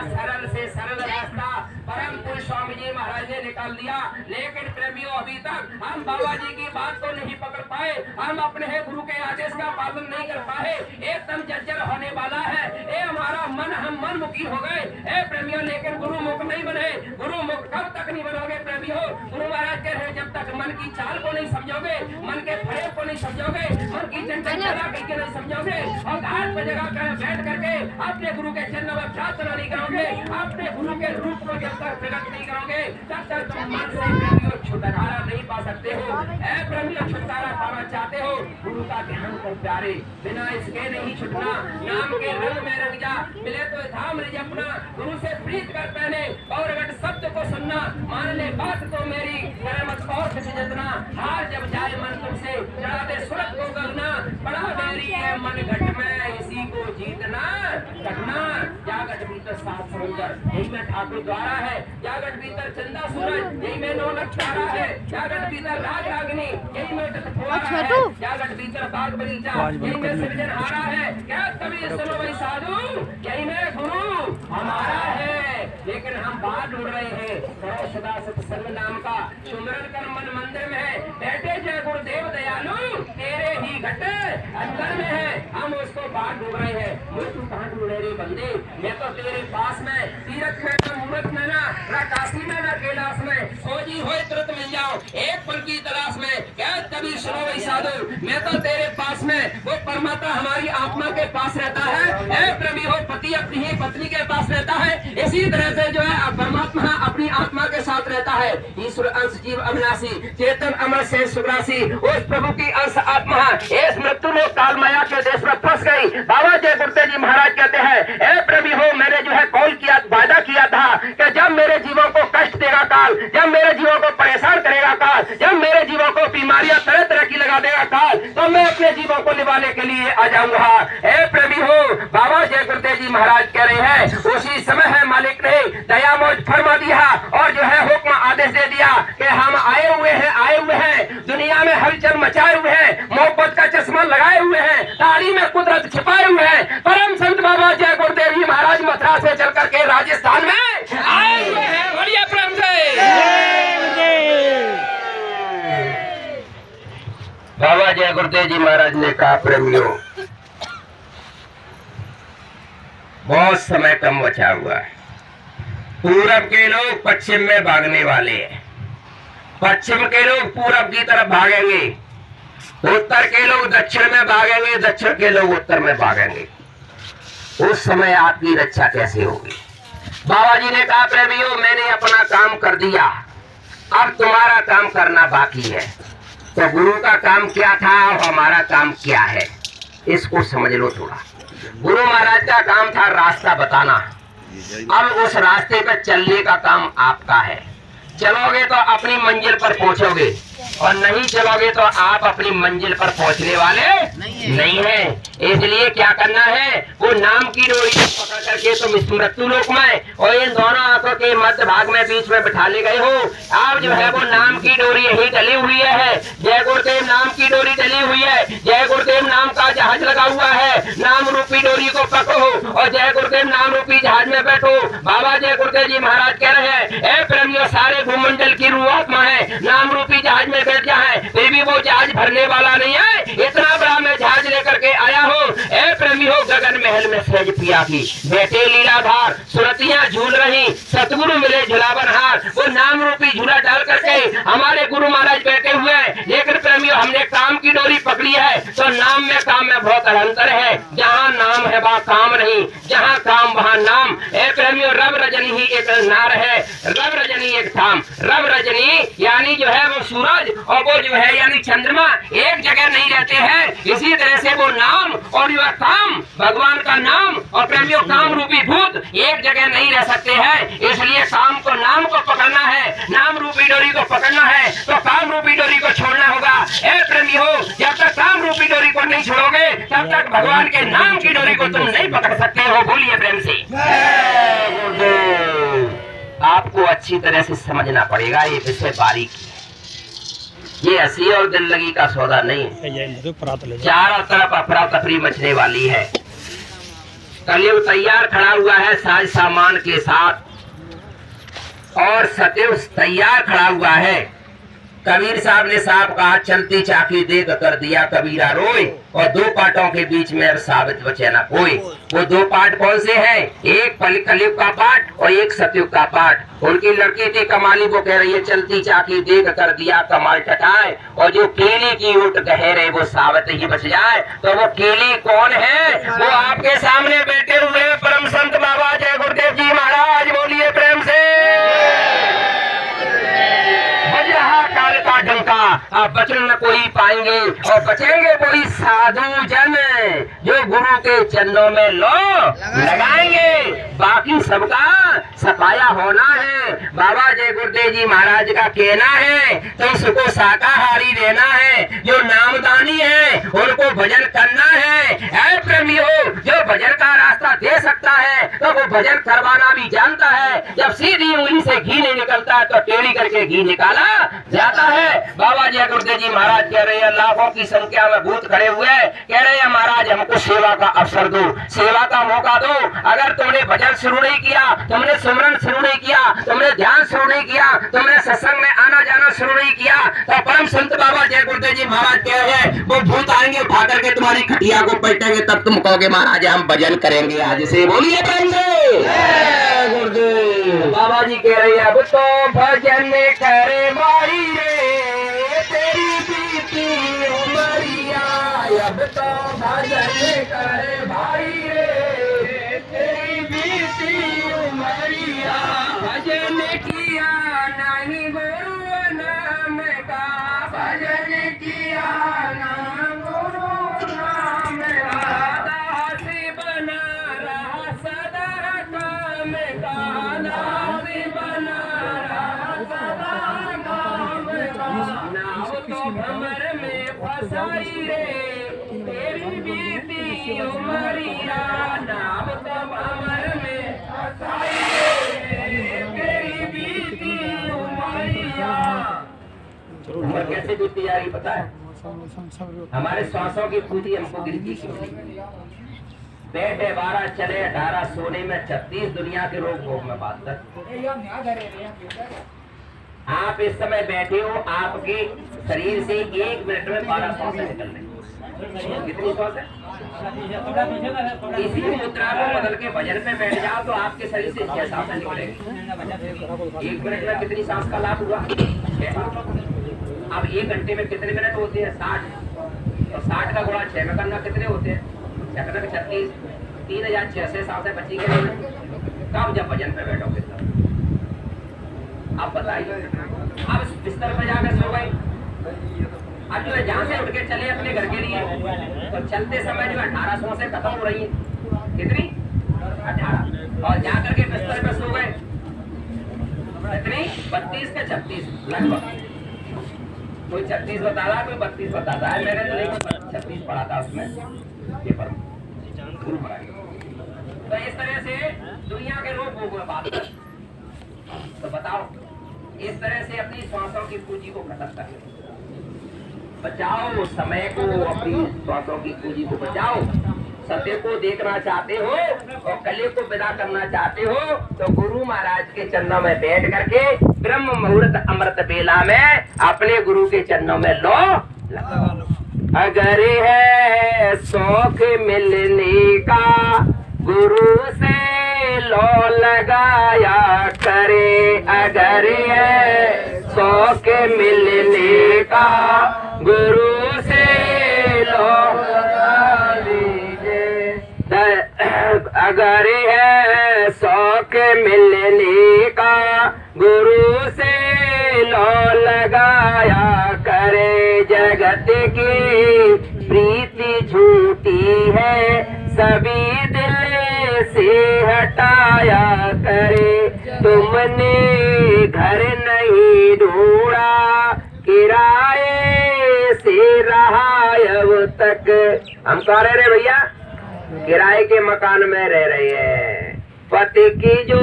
सरल से सरल रास्ता परम पुरुष स्वामी जी महाराज ने निकाल दिया। लेकिन प्रेमियों अभी तक हम बाबा जी की बात को नहीं पकड़ पाए, हम अपने है गुरु के आदेश का पालन नहीं कर पाए। एकदम जर्जर होने वाला है ए हमारा मन, हम मन मुखी हो गए ए प्रेमियों, लेकिन गुरु मुख नहीं बने। गुरु मुख कब तक नहीं बनोगे प्रेमियों? गुरु महाराज कह रहे जब तक मन की चाल को नहीं समझोगे, मन के फरेब को नहीं समझोगे, मन की चंचलता करके नहीं समझोगे और घाट पर जगह कर बैठ करके अपने गुरु के चरणों में प्रार्थना नहीं करोगे, अपने गुरु के रूप को जब तक प्रकट नहीं करोगे तब तक तुम मन से प्रेमियों छुटकारा नहीं पा सकते हो। ऐ प्रेमियों छुटकारा पाना चाहते हो गुरु का ध्यान कर प्यारे, बिना इसके नहीं छुटना। नाम के रंग में रंग जा, मिले तो धाम रिज अपना, गुरु से प्रीत कर पहने और अगर शब्द को सुनना, मान ले बात तो मेरी, करे मत और कुछ जतना। हार जब जाए मन तुमसे, चढ़ा दे सुरत को गगना, बड़ा देरी है मन घट में, इसी को जीतना घटना। जागट भीतर सात समुंदर, यही में ठाकुर द्वारा है। जागट भीतर चंदा सूरज, यही में नौ नक्षारा है। जागट भीतर राग रागनी, यही में टटफुआरा है। जागट भीतर बाग बगीचा, यही में सृजनहारा है। क्या कबीर सुनो भाई साधु, यही में गुरु हमारा है। लेकिन हम बाहर ढूंढ रहे हैं, करो सदा सत्संग नाम का सुमिरन कर मन मंदिर में है। बैठे जय गुरुदेव दयालु, तेरे ही घट अंदर में है, हम उसको बाहर ढूंढ रहे हैं। मुझे तू कहाँ ढूंढ रहे बंदे, मैं तो तेरे पास में, तीरथ में न मूरत में ना काशी में ना कैलाश में, खोजी हो तुरंत मिल जाओ एक पल की तलाश में। क्या कभी सुनो भाई साधु, मैं तो तेरे पास में, वो परमात्मा हमारी आत्मा के पास रहता है। ऐ प्रेमी हो पति अपनी ही पत्नी के पास रहता है, इसी तरह से जो है परमात्मा अपनी आत्मा के साथ रहता है। ईश्वर अंश जीव अविनाशी, चेतन अमर से सुग्रासी, उस प्रभु की अंश आत्मा इस मृत्यु लोक काल माया के देश में फंस गई। बाबा जय गुरुदेव जी महाराज कहते हैं ए प्रेमी हो, मैंने जो है कॉल किया, वादा किया था कि जब मेरे जीवों को कष्ट देगा काल, जब मेरे जीवों को परेशान करेगा काल, जब मेरे जीवों को बीमारियां तरह तरह की लगा देगा काल, तो मैं अपने जीवों को निभाने के लिए आ जाऊंगा। ए प्रेमी हो, बाबा जय गुरुदेव जी महाराज कह रहे हैं उसी समय है मालिक ने दया मौज फरमा दिया और जो है हुक्म आदेश दे दिया कि हम आए हुए हैं, दुनिया में हलचल मचाए हुए हैं, मोहब्बत का चश्मा लगाए हुए हैं, ताड़ी में कुदरत छिपाए हुए हैं। परम संत बाबा जय गुरुदेव जी महाराज मथुरा से चल करके राजस्थान में आए हुए हैं। बढ़िया प्रेम से बाबा जय गुरुदेव जी महाराज ने कहा प्रेमियों बहुत समय कम बचा हुआ है, पूरब के लोग पश्चिम में भागने वाले हैं, पश्चिम के लोग पूरब की तरफ भागेंगे, उत्तर के लोग दक्षिण में भागेंगे, दक्षिण के लोग उत्तर में भागेंगे। उस समय आपकी रक्षा कैसे होगी? बाबा जी ने कहा प्रेमियों मैंने अपना काम कर दिया, अब तुम्हारा काम करना बाकी है। तो गुरु का काम क्या था और हमारा काम क्या है, इसको समझ लो थोड़ा। गुरु महाराज का काम था रास्ता बताना, अब उस रास्ते पर चलने का काम आपका है। चलोगे तो अपनी मंजिल पर पहुंचोगे, और नहीं चलोगे तो आप अपनी मंजिल पर पहुंचने वाले नहीं है। इसलिए क्या करना है, वो नाम की डोरी पकड़ करके तुम मृत्यु लोक में और इन दोनों आंखों के मध्य भाग में बीच में बिठा ले गए हो। आप जो है वो नाम की डोरी यही डली हुई है, जय गुरुदेव नाम की डोरी डली हुई है, जय गुरुदेव नाम का जहाज लगा हुआ है। नाम रूपी डोरी को पकड़ो और जय गुरुदेव नाम रूपी जहाज में बैठो। बाबा जय गुरुदेव जी महाराज कह रहे हैं, ए प्रेमियों, सारे भूमंडल की रूह आत्मा है, नाम रूपी जहाज में बैठ जाए, फिर भी वो जहाज भरने वाला नहीं है। इतना बड़ा मैं जहाज लेकर के आया हूँ। ए प्रेमी हो, गगन महल में सहज पिया की बैठे लीलाधार, सुरतियां झूल रही, सतगुरु मिले झुलावन हार। वो नाम रूपी झूला डाल करके हमारे गुरु महाराज बैठे हुए हैं। लेकिन प्रेमियों, हमने काम की डोरी पकड़ी है तो नाम में काम में बहुत अंतर है। जहाँ नाम है वहाँ काम नहीं, जहाँ काम वहाँ नाम। ए प्रेमियों, रव रजनी ही एक नार है, रव रजनी एक धाम। रव रजनी यानी जो है वो सूरज और वो जो है यानी चंद्रमा एक जगह नहीं रहते हैं। इसी तरह से वो नाम और जो काम, भगवान का नाम और प्रेमियों काम रूपी भूत एक जगह नहीं रह सकते हैं। इसलिए काम को, नाम को पकड़ना है, नाम रूपी डोरी को पकड़ना है तो काम रूपी डोरी को छोड़ना होगा। ए प्रेमी हो, जब तक काम रूपी डोरी को नहीं छोड़ोगे तब तक भगवान के नाम की डोरी को तुम नहीं पकड़ सकते हो। बोलिए प्रेम से। आपको अच्छी तरह से समझना पड़ेगा, ये विषय बारीकी है, ये हंसी और दिल लगी का सौदा नहीं है। चारों तरफ अफरा तफरी मचने वाली है। कलयुग तैयार खड़ा हुआ है साज सामान के साथ और सत्यव तैयार खड़ा हुआ है। कबीर साहब ने साहब कहा, चलती चाकी देख कर दिया कबीरा रोए, और दो पाटों के बीच में अब साबित बचे न कोई। वो दो पाठ कौन से हैं? एक कलयुग का पाठ और एक सतयुग का पाठ। उनकी लड़की थी कमाली, वो कह रही है, चलती चाकी देख कर दिया कमाल टटाए, और जो केली की ऊँट गहरे वो साबित ही बच जाए। तो वो केली कौन है? वो आपके सामने बैठे हुए परम संत बाबा जय गुरुदेव जी महाराज। बोलिए प्रेम से। काल का डंका, आप बच न कोई पाएंगे और बचेंगे वही साधु जन जो गुरु के चरणों में लो लगाएंगे। बाकी सबका सफाया होना है। बाबा जय गुरुदेव जी महाराज का कहना है तो उसको शाकाहारी रहना है। जो नामदानी है उनको भजन करना है। ऐ प्रेमियों, जो भजन का रास्ता दे सकता है तो वो भजन करवाना भी जानता है। जब सीधी उंगली से घी नहीं निकलता तो टेढ़ी करके घी निकाला जाता है। बाबा जय गुरुदेव जी महाराज कह रहे हैं, लाखों की संख्या में भूत खड़े हुए कह रहे हैं, महाराज हमको सेवा का अवसर दो, सेवा का मौका दो। अगर तुमने भजन शुरू नहीं किया, तुमने सुमरन शुरू नहीं किया, तुमने ध्यान शुरू नहीं किया, तुमने सत्संग में आना जाना शुरू नहीं किया तो परम संत बाबा जय गुरुदेव जी महाराज कह रहे हैं, वो भूत आएंगे उठा करके तुम्हारी खटिया को पलटेंगे, तब तुम कहोगे महाराज हम भजन करेंगे आज से। बोलिए प्रेम से। बाबा जी कह रहे हैं, अब तो भजन करे भाई रे तेरी बीती उमरिया, अब तो भजन करे भाई रे तेरी बीती उमरिया। भजन किया नहीं गुरु नाम का, भजन किया ना गुरु नाम का, दासी बना रहा सदा काम का, दासी बना रहा सदा काम का। नाव तो भंवर में फसाई रे तेरी बीती उमरिया, नाव तो भंवर में फसाई रे तेरी बीती उमरिया। उम्र कैसे बीतती जा रही पता है? हमारे सांसों की खुदी हमको गिनती क्यों? बैठे 12, चले 18, सोने में 36, दुनिया के रोग भोग में 72। आप इस समय बैठे हो, आपके शरीर से 1 मिनट में 12 सांसें निकल रही। कितनी सांस है? इसी मुद्रा को बदल के भजन में बैठ जाओ तो आपके शरीर से 6 सांसें निकलेंगी। 1 मिनट में कितनी सांस का लाभ हुआ? 6। अब 1 घंटे में कितने मिनट होते हैं? 60। और 60 का गुणा 6 में करना कितने होते हैं? 36, 3600 सांसें बची गई। कब जब भजन पे बैठोगे तब? आप बताइए। अब बिस्तर पर जाकर सो गए, अब जो है जहाँ से उठ के चले अपने घर के लिए तो चलते समय जो 18 सांसें खत्म हो रही है। कितनी? 18। और जाकर के बिस्तर पे सो गए कितनी? 32 के 36 लगभग। कोई 36 बता रहा, कोई 32 बताता है। मैंने तो नहीं 36 पढ़ा था उसमें पेपर में। गुरु महाराज तो इस तरह से दुनिया के लोग वो बात कर, तो बताओ इस तरह से अपनी श्वासों की पूंजी को खत्म कर बचाओ, समय को, अपनी श्वासों की पूंजी को बचाओ। सत्य को देखना चाहते हो और कले को विदा करना चाहते हो तो गुरु महाराज के चरणों में बैठ करके ब्रह्म मुहूर्त अमृत बेला में अपने गुरु के चरणों में लो लगा लो। अगर है शौक मिलने का गुरु से लो लगाया करे, अगर है शौक मिलने का गुरु से लो लगा लीजिए। अगर है शौक मिलने का गुरु से लो लगाया करे, जगत की प्रीति झूठी है सभी दिल से हटाया करे। तुमने घर नहीं ढूंढा किराए से रहा अब तक। हम कहाँ रह रहे भैया? किराए के मकान में रह रहे हैं। पति की जो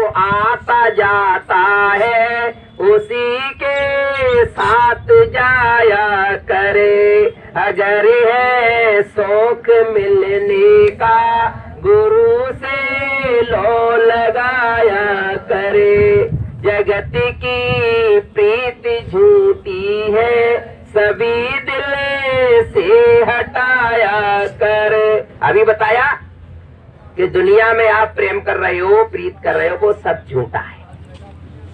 आता जाता है उसी के साथ जाया करे। अगर है शौक मिलने का गुरु से लो लगाया करे, जगत की प्रीति झूठी है सभी दिल से हटाया कर। अभी बताया कि दुनिया में आप प्रेम कर रहे हो, प्रीत कर रहे हो, वो सब झूठा है।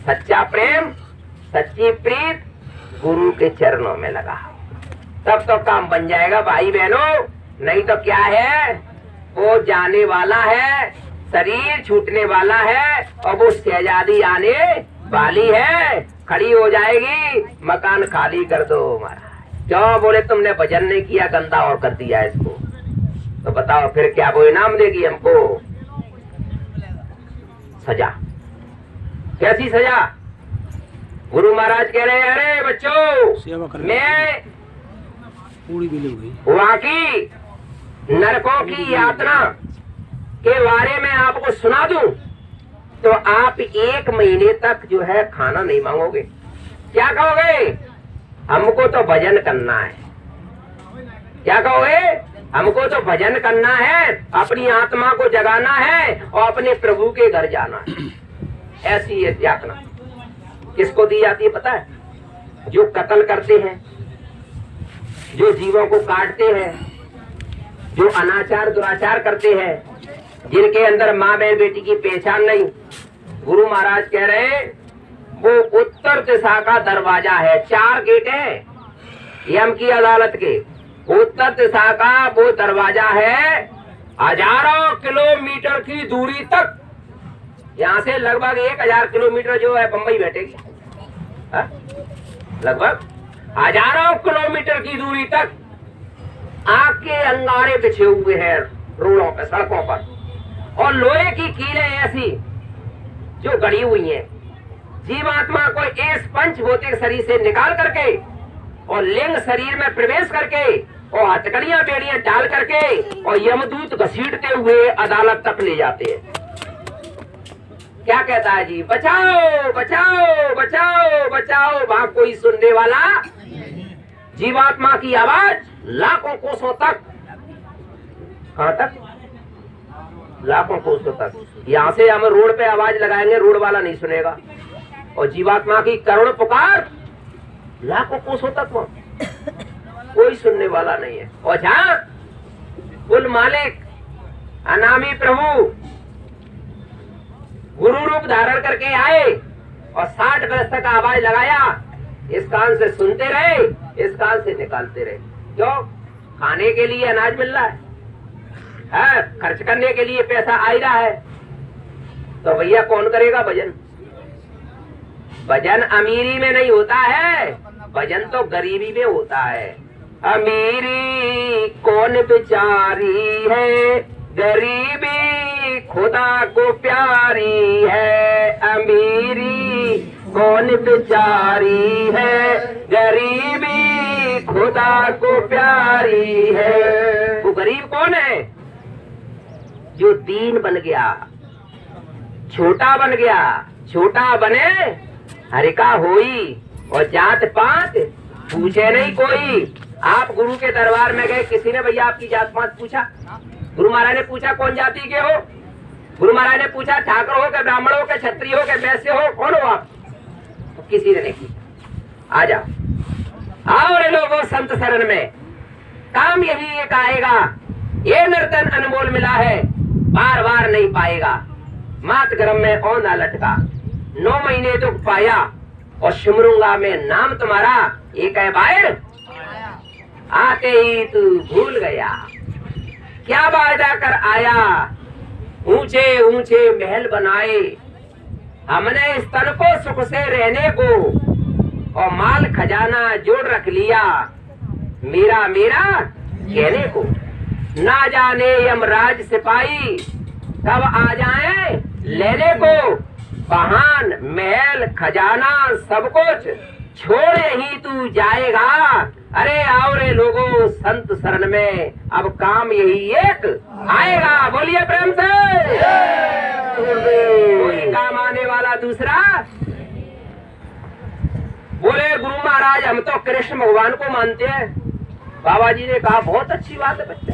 सच्चा प्रेम, सच्ची प्रीत गुरु के चरणों में लगा, तब तो काम बन जाएगा भाई बहनों। नहीं तो क्या है, वो जाने वाला है, शरीर छूटने वाला है और वो शहजादी आने वाली है, खड़ी हो जाएगी, मकान खाली कर दो महाराज। क्यों? बोले तुमने भजन नहीं किया, गंदा और कर दिया इसको। तो बताओ फिर क्या वो इनाम देगी हमको? सजा। कैसी सजा? गुरु महाराज कह रहे हैं अरे बच्चों, मैं वहाँ की नरकों की यातना के बारे में आपको सुना दूं तो आप 1 महीने तक जो है खाना नहीं मांगोगे। क्या कहोगे? हमको तो भजन करना है। क्या कहोगे? हमको तो भजन करना है, अपनी आत्मा को जगाना है और अपने प्रभु के घर जाना है। ऐसी है यातना। किसको दी जाती है पता है? जो कत्ल करते हैं, जो जीवों को काटते हैं, जो अनाचार दुराचार करते हैं, जिनके अंदर माँ बहन बेटी की पहचान नहीं। गुरु महाराज कह रहे हैं वो उत्तर दिशा का दरवाजा है। 4 गेट है यम की अदालत के। उत्तर दिशा का वो दरवाजा है, हजारों किलोमीटर की दूरी तक। यहाँ से लगभग 1000 किलोमीटर जो है बम्बई बैठेगी, लगभग हजारों किलोमीटर की दूरी तक आग के अंगारे बिछे हुए हैं रोडों पे, सड़कों पर, और लोहे की कीलें ऐसी जो गड़ी हुई हैं। जीवात्मा को इस पंच भौतिक शरीर से निकाल करके और लिंग शरीर में प्रवेश करके और हथकड़ियां बेड़ियां डाल करके और यमदूत घसीटते हुए अदालत तक ले जाते हैं। क्या कहता है जी? बचाओ बचाओ बचाओ बचाओ। वहां कोई सुनने वाला, जीवात्मा की आवाज लाखों कोसों तक। कहां तक? लाखों कोसों तक। यहाँ से हम रोड पे आवाज लगाएंगे, रोड वाला नहीं सुनेगा, और जीवात्मा की करुण पुकार लाखों कोसों तक वहां कोई सुनने वाला नहीं है। और जहां कुल मालिक अनामी प्रभु गुरु रूप धारण करके आए और 60 वर्ष तक आवाज लगाया, इस कान से सुनते रहे, इस कान से निकालते रहे। क्यों? खाने के लिए अनाज मिल रहा है, खर्च करने के लिए पैसा आ ही रहा है, तो भैया कौन करेगा भजन? भजन अमीरी में नहीं होता है, भजन तो गरीबी में होता है। अमीरी कौन बेचारी है, गरीबी खुदा को प्यारी है। अमीरी कौन बेचारी है, गरीबी खुदा को प्यारी है। वो गरीब कौन है? जो दीन बन गया, छोटा बन गया। छोटा बने हरिका होई, और जात पात पूछे नहीं कोई। आप गुरु के दरबार में गए, किसी ने भैया आपकी जात पात पूछा? गुरु महाराज ने पूछा कौन जाति के हो? गुरु महाराज ने पूछा ठाकुर हो के ब्राह्मण हो के क्षत्रिय हो के वैश्य हो, कौन हो आप? तो किसी ने नहीं पूछा। आ जाओ, आओ रे लोगों संत शरण में। काम यही एक आएगा, ये नर्तन अनमोल मिला है, बार बार नहीं पाएगा। मात गरम में औंधा लटका, 9 महीने दुख पाया, और सिमरूंगा मैं नाम तुम्हारा, एक है बाहर आते ही तू भूल गया। क्या वायदा कर आया, ऊंचे ऊंचे महल बनाए, हमने इस तन को सुख से रहने को, और माल खजाना जोड़ रख लिया, मेरा मेरा कहने को। ना जाने यमराज सिपाही कब आ जाए लेने को, बहान महल खजाना सब कुछ छोड़ ही तू जाएगा। अरे आओ रे लोगों संत शरण में, अब काम यही एक आएगा। बोलिए प्रेम से। कोई काम आने वाला दूसरा? बोले गुरु महाराज हम तो कृष्ण भगवान को मानते हैं। बाबा जी ने कहा बहुत अच्छी बात है बच्चा।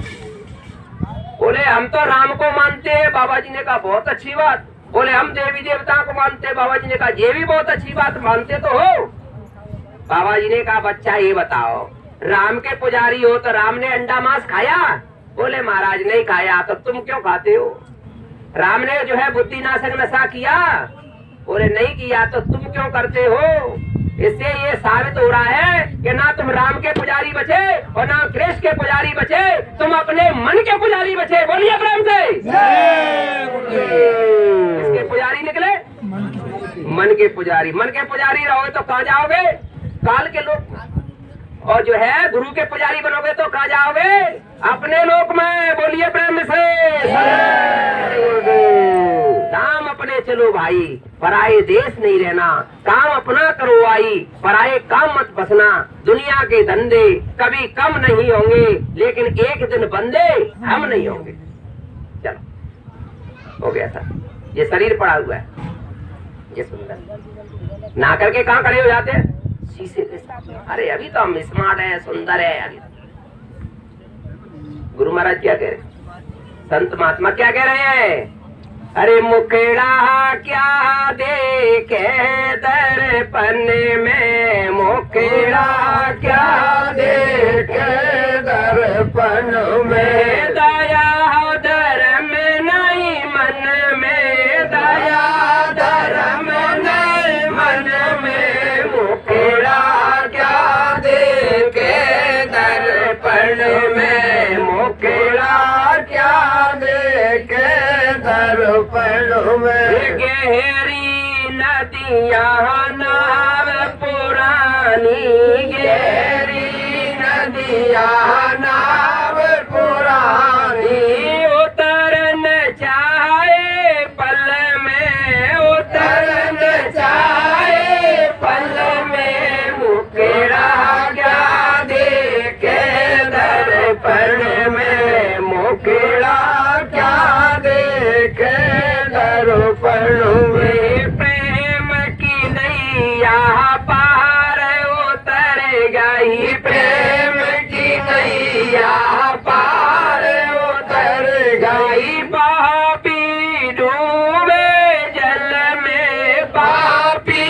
बोले हम तो राम को मानते हैं। बाबा जी ने कहा बहुत अच्छी बात। बोले हम देवी देवता को मानते हैं। बाबा जी ने कहा ये भी बहुत अच्छी बात, मानते तो हो। बाबा जी ने कहा बच्चा ये बताओ, राम के पुजारी हो तो राम ने अंडा मांस खाया? बोले महाराज नहीं खाया। तो तुम क्यों खाते हो? राम ने जो है बुद्धिनाशक नशा किया? बोले नहीं किया। तो तुम क्यों करते हो? इससे ये साबित हो रहा है कि ना तुम राम के पुजारी बचे और ना कृष्ण के पुजारी बचे, तुम अपने मन के पुजारी बचे। बोलिए प्रेम से। इसके पुजारी निकले, मन के पुजारी। मन के पुजारी रहोगे तो कहाँ जाओगे? काल के लोक। और जो है गुरु के पुजारी बनोगे तो कहाँ जाओगे? अपने लोक में। बोलिए प्रेम से। काम अपने चलो भाई, पराये देश नहीं रहना। काम अपना करो आई, पराये काम मत बसना। दुनिया के धंधे कभी कम नहीं होंगे, लेकिन एक दिन बंदे हम नहीं होंगे। चलो हो गया था। ये शरीर पड़ा हुआ है, ये सुंदर ना करके कहाँ खड़े हो जाते हैं? शीशे के सामने। अरे अभी तो हम स्मार्ट है, सुंदर है। अभी गुरु महाराज क्या कह रहे, संत महात्मा क्या कह रहे हैं? अरे मुखेड़ा क्या देखे दर्पण में, मुखेड़ा क्या देखे दर्पण में। दया धर्म नहीं मन में, दया धर्म नहीं मन में। मुखेड़ा क्या देखे दर्पण में, मुखेड़ा क्या देखे दर्पण में। गहरी नदियाँ नाव पुरानी, गहरी नदियाँ नाव पुरानी। उतरन चाहे पल में, उतरन चाहे पल में। मुखेड़ा क्या देखे दर्पण में, मुखेड़ा क्या देखे दर्पण में। प्रेम की नैया पार उतर गई, प्रेम की नैया पार उतर गई। पापी डूबे जल में, पापी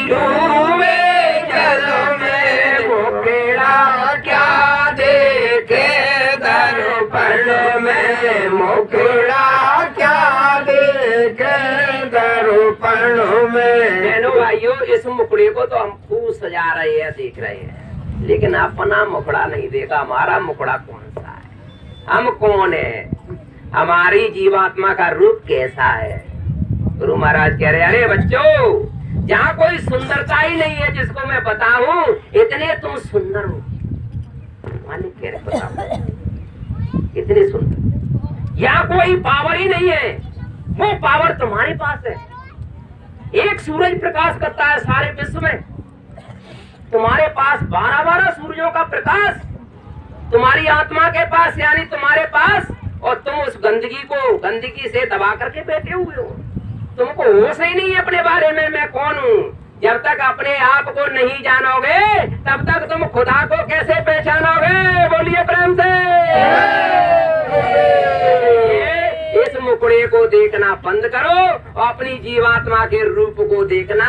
डूबे जल में। मुखेड़ा क्या देखे दर्पण में, मुखेड़ा क्या देखे दर्पण में। बहनों भाइयों, इस मुखड़े को तो हम खूब सजा रहे हैं, देख रहे हैं, लेकिन अपना मुखड़ा नहीं देखा। हमारा मुखड़ा कौन सा है? हम कौन है? हमारी जीवात्मा का रूप कैसा है? गुरु महाराज कह रहे अरे बच्चों, जहाँ कोई सुंदरता ही नहीं है जिसको मैं बताऊं, इतने तुम सुंदर हो। मालिक कह रहे बताओ इतने सुंदर। यहाँ कोई पावर ही नहीं है, वो पावर तुम्हारे पास है। एक सूरज प्रकाश करता है सारे विश्व में, तुम्हारे पास 12-12 सूरजों का प्रकाश तुम्हारी आत्मा के पास, यानी तुम्हारे पास, और तुम उस गंदगी से दबा करके बैठे हुए हो। तुमको होश ही नहीं है अपने बारे में, मैं कौन हूँ। जब तक अपने आप को नहीं जानोगे तब तक तुम खुदा को कैसे पहचानोगे? बोलिए प्रेम से। इस मुकड़े को देखना बंद करो और अपनी जीवात्मा के रूप को देखना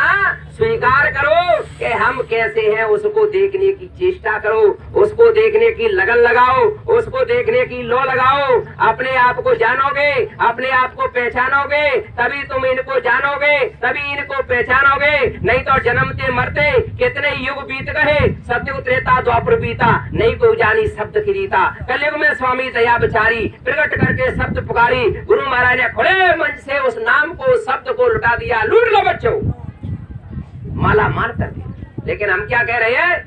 स्वीकार करो कि हम कैसे हैं। उसको देखने की चेष्टा करो, उसको देखने की लगन लगाओ, उसको देखने की लो लगाओ। अपने आप को जानोगे, अपने आप को पहचानोगे, तभी तुम इनको जानोगे, तभी इनको पहचानोगे। नहीं तो जन्मते मरते कितने युग बीत गए, सतयुग त्रेता द्वापर बीता, नहीं कोई जानी शब्द की रीता। कलयुग में स्वामी दया बिचारी, प्रकट करके शब्द पुकारी। गुरु महाराज ने खुले मंच से उस नाम को, शब्द को लुटा दिया। लूट लो बच्चों, माला माल कर दिया। लेकिन हम क्या कह रहे हैं?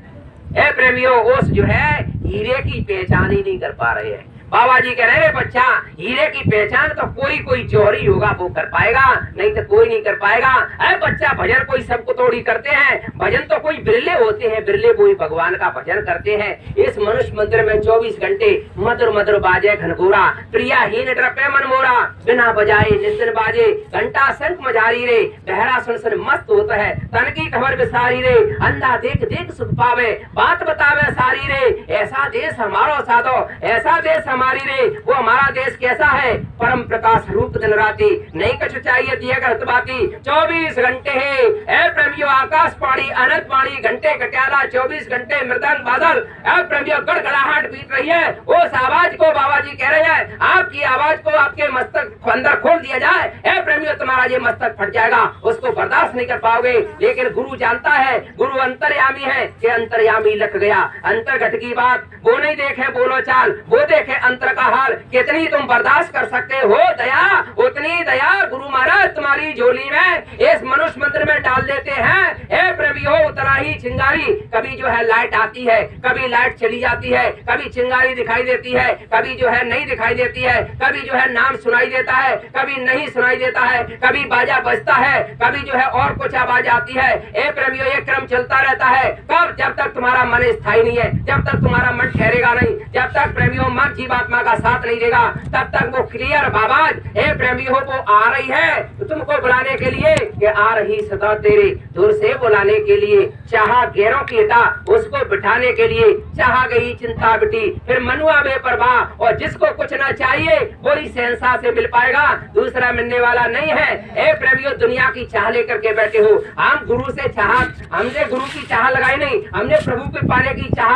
ए प्रेमियों, ओस जो है हीरे की पहचान ही नहीं कर पा रहे हैं। बाबा जी कह रहे हैं बच्चा, हीरे की पहचान तो कोई जौहरी होगा वो कर पाएगा, नहीं तो कोई नहीं कर पाएगा। अरे बच्चा, भजन कोई सबको तोड़ी करते हैं, भजन तो कोई बिरले होते हैं, बिरले कोई भगवान का भजन करते हैं। इस मनुष्य मंदिर में 24 घंटे मधुर मधुर बाजे घनघोरा, प्रियाहीन ड्रपे मन मोरा, बिना बजाए निस्तर बाजे, घंटा शंख मझारी रे, बहरा सुन सुन मस्त होता है, तन की खबर विसारी रे, अंधा देख देख सुख पावे, बात बतावे सारी रे। ऐसा देश हमारो साधो, ऐसा देश हमारी रे। वो हमारा देश कैसा है? परम प्रकाश रूप दिन राती, नहीं कुछ चाहिए दिया कर बाती। 24 घंटे है ए प्रेमियों, आकाश पानी अनंत पानी, घंटे कट्याला 24 घंटे मृदंग बादल। ए प्रेमियों, गड़गड़ाहट बीत रही है। उस आवाज को बाबा जी कह रहे हैं, आपकी आवाज को आपके मस्तक अंदर खोल दिया जाए, ए प्रेमियों तुम्हारा ये मस्तक फट जाएगा, उसको बर्दाश्त नहीं कर पाओगे। लेकिन गुरु जानता है, गुरु अंतर्यामी है कि अंतर्यामी लख गया। अंतर्घट की बात वो नहीं देखे बोलो चाल, वो देखे अंतर का हाल। कितनी तुम बर्दाश्त कर सकते हो दया, उतनी दया गुरु महाराज तुम्हारी झोली में, इस मनुष्य मंदिर में डाल देते हैं। ए प्रेमियों, उतना ही चिंगारी, कभी जो है लाइट आती है, कभी लाइट चली जाती है, कभी चिंगारी दिखाई देती है, कभी जो है नहीं दिखाई देती है, कभी जो है नाम सुनाई देता है, कभी नहीं सुनाई देता है, कभी बाजा बजता है, कभी जो है और कुछ आवाज आती है। ए प्रेमियों, ये क्रम चलता रहता है। कब? जब तक तुम्हारा मन स्थायी नहीं है, जब तक तुम्हारा मन ठहरेगा नहीं, जब तक प्रेमियों मन जीवात्मा का साथ नहीं देगा, तब तक वो क्लियर आवाज ए प्रेमियों को आ रही है तो तुमको बुलाने के लिए कि आ रही सदा तेरे दूर से बुलाने के लिए। चाहा गैरों की हटा, उसको बिठाने के लिए, चाहा गई चिंता बिटी, फिर मनुआ बेपरवाह। और जिसको कुछ ना चाहिए वही शहंशाह से मिल पाएगा, दूसरा मिलने वाला नहीं है। ए प्रेमियों, दुनिया की चाह लेकर के बैठे हो। हम गुरु से चाह, हमने गुरु की चाह लगाई नहीं, हमने प्रभु के पाने की चाह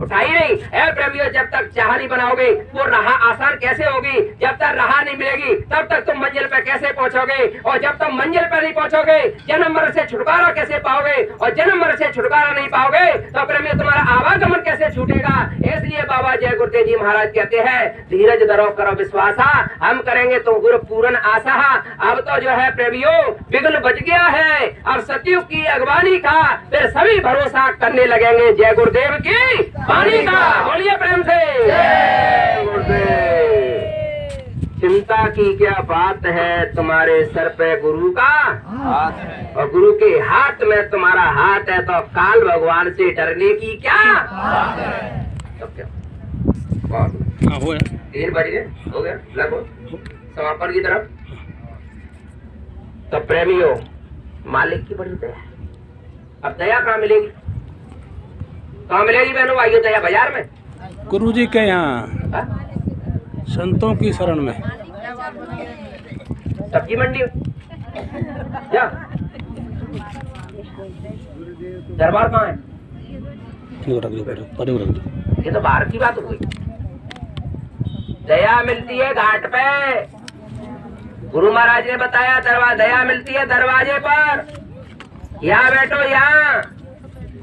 उठाई नहीं। ए प्रेमियों, जब तक चाह नहीं बनाओगे वो राह आसान कैसे होगी? जब तक राह नहीं मिलेगी तब तक तुम मंजिल पे कैसे पहुंचोगे? और जब तुम मंजिल पे नहीं पहुंचोगे, जन्म मरण से छुटकारा कैसे पाओगे? और जन्म मरण से छुटकारा नहीं पाओगे तो प्रेमियों तुम्हारा आवागमन कैसे छूटेगा? इसलिए बाबा जय गुरुदेव जी महाराज कहते हैं, धीरज धरो करो विश्वासा, हम करेंगे तो गुरु पूर्ण आशा। अब तो जो है प्रेमियों विघ्न बच गया है, अब सतयुग की अगवानी का फिर सभी भरोसा करने लगेंगे जय गुरुदेव की वाणी का। बोलिए प्रेम से जय गुरुदेव। चिंता की क्या बात है, तुम्हारे सर पे गुरु का हाथ है, और गुरु के हाथ में तुम्हारा हाथ है, तो काल भगवान से डरने की क्या बात है? तो क्या 3 बज गए, हो गया लगभग समापन की तरफ। तो प्रेमियों, मालिक की बड़ी दया। अब दया कहाँ मिलेगी? कहाँ मिलेगी बहनों भाइयों दया? बाजार में, गुरु जी के यहाँ, संतों की शरण में, सब्जी मंडी क्या दरबार कहाँ है? ये तो बाहर की बात हो गई। दया मिलती है घाट पे, गुरु महाराज ने बताया दया मिलती है दरवाजे पर। यहाँ बैठो, यहाँ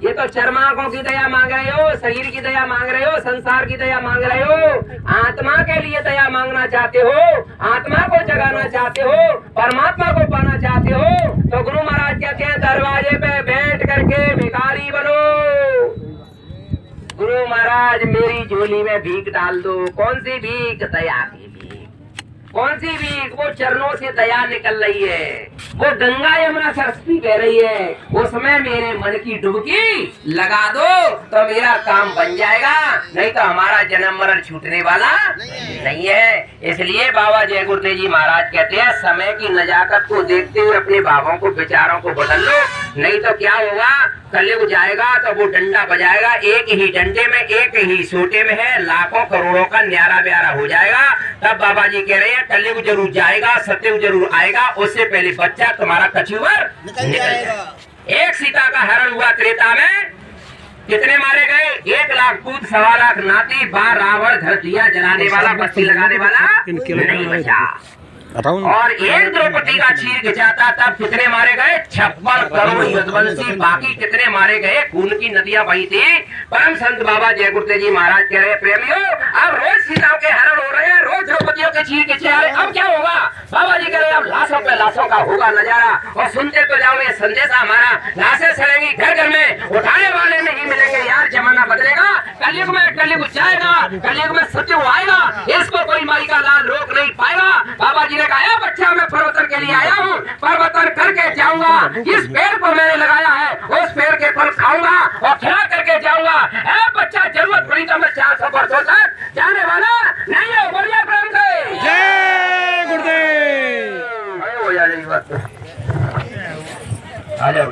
ये तो चर्मांकों की दया मांग रहे हो, शरीर की दया मांग रहे हो, संसार की दया मांग रहे हो। आत्मा के लिए दया मांगना चाहते हो, आत्मा को जगाना चाहते हो, परमात्मा को पाना चाहते हो, तो गुरु महाराज कहते हैं दरवाजे पे बैठ करके भिखारी बनो। गुरु महाराज मेरी झोली में भीख डाल दो। कौन सी भीख? दया की भीख। कौन सी भीख? वो चरणों से दया निकल रही है। वो गंगा यमुना सरस्वती कह रही है उसमें मेरे मन की डुबकी लगा दो तो मेरा काम बन जाएगा, नहीं तो हमारा जन्म मरण छूटने वाला नहीं है। इसलिए बाबा जय गुरुदेव जी महाराज कहते हैं समय की नजाकत को देखते हुए अपने भावों को विचारों को बदल लो, नहीं तो क्या होगा, कलयुग जाएगा तो वो डंडा बजाएगा, एक ही डंडे में एक ही सोटे में है लाखों करोड़ों का न्यारा ब्यारा हो जाएगा। तब बाबा जी कह रहे हैं कलयुग जरूर जाएगा, सत्ययुग जरूर आएगा, उससे पहले बच्चा तुम्हारा कछुवर निकल जाएगा। एक सीता का हरण हुआ त्रेता में, कितने मारे गए, 1 लाख पूत 1.25 लाख नाती, 12 रावण घर दिया जलाने वाला, बस्ती लगाने वाला नहीं बचा। और एक द्रौपदी का चीर खिंचाता तब कितने मारे गए, 56 करोड़ यदुवंशी, बाकी कितने मारे गए, खून की नदियां बही थी। परम संत बाबा जय गुरुदेव जी महाराज कह रहे हैं प्रेमियों अब रोज सीताओं के हरण हो रहे हैं, रोज द्रौपदियों के चीर खिंचे आ रहे, अब क्या होगा, बाबा जी कह रहे हैं अब लाशों पे लाशों का होगा नजारा। और सुनते तो जाओ ये संदेश हमारा, लाशें सड़ेंगी घर घर में, उठाने वाले नहीं मिलेंगे यार, जमाना बदलेगा, कलयुग में कलयुग जाएगा, कलयुग में सत्ययुग आएगा, इसको कोई माई का लाल रोक नहीं पाएगा। बाबा जी ने कहा बच्चा मैं परिवर्तन के लिए आया हूँ, परिवर्तन करके जाऊंगा, इस पेड़ को मैंने लगाया है उस पेड़ के फल खाऊंगा और खिला करके जाऊंगा। बच्चा जरूरत पड़ी तो मैं 400 वर्षों तक जाने वाला नहीं है। बढ़िया प्रेम से जय गुरुदेव। आ जाओ।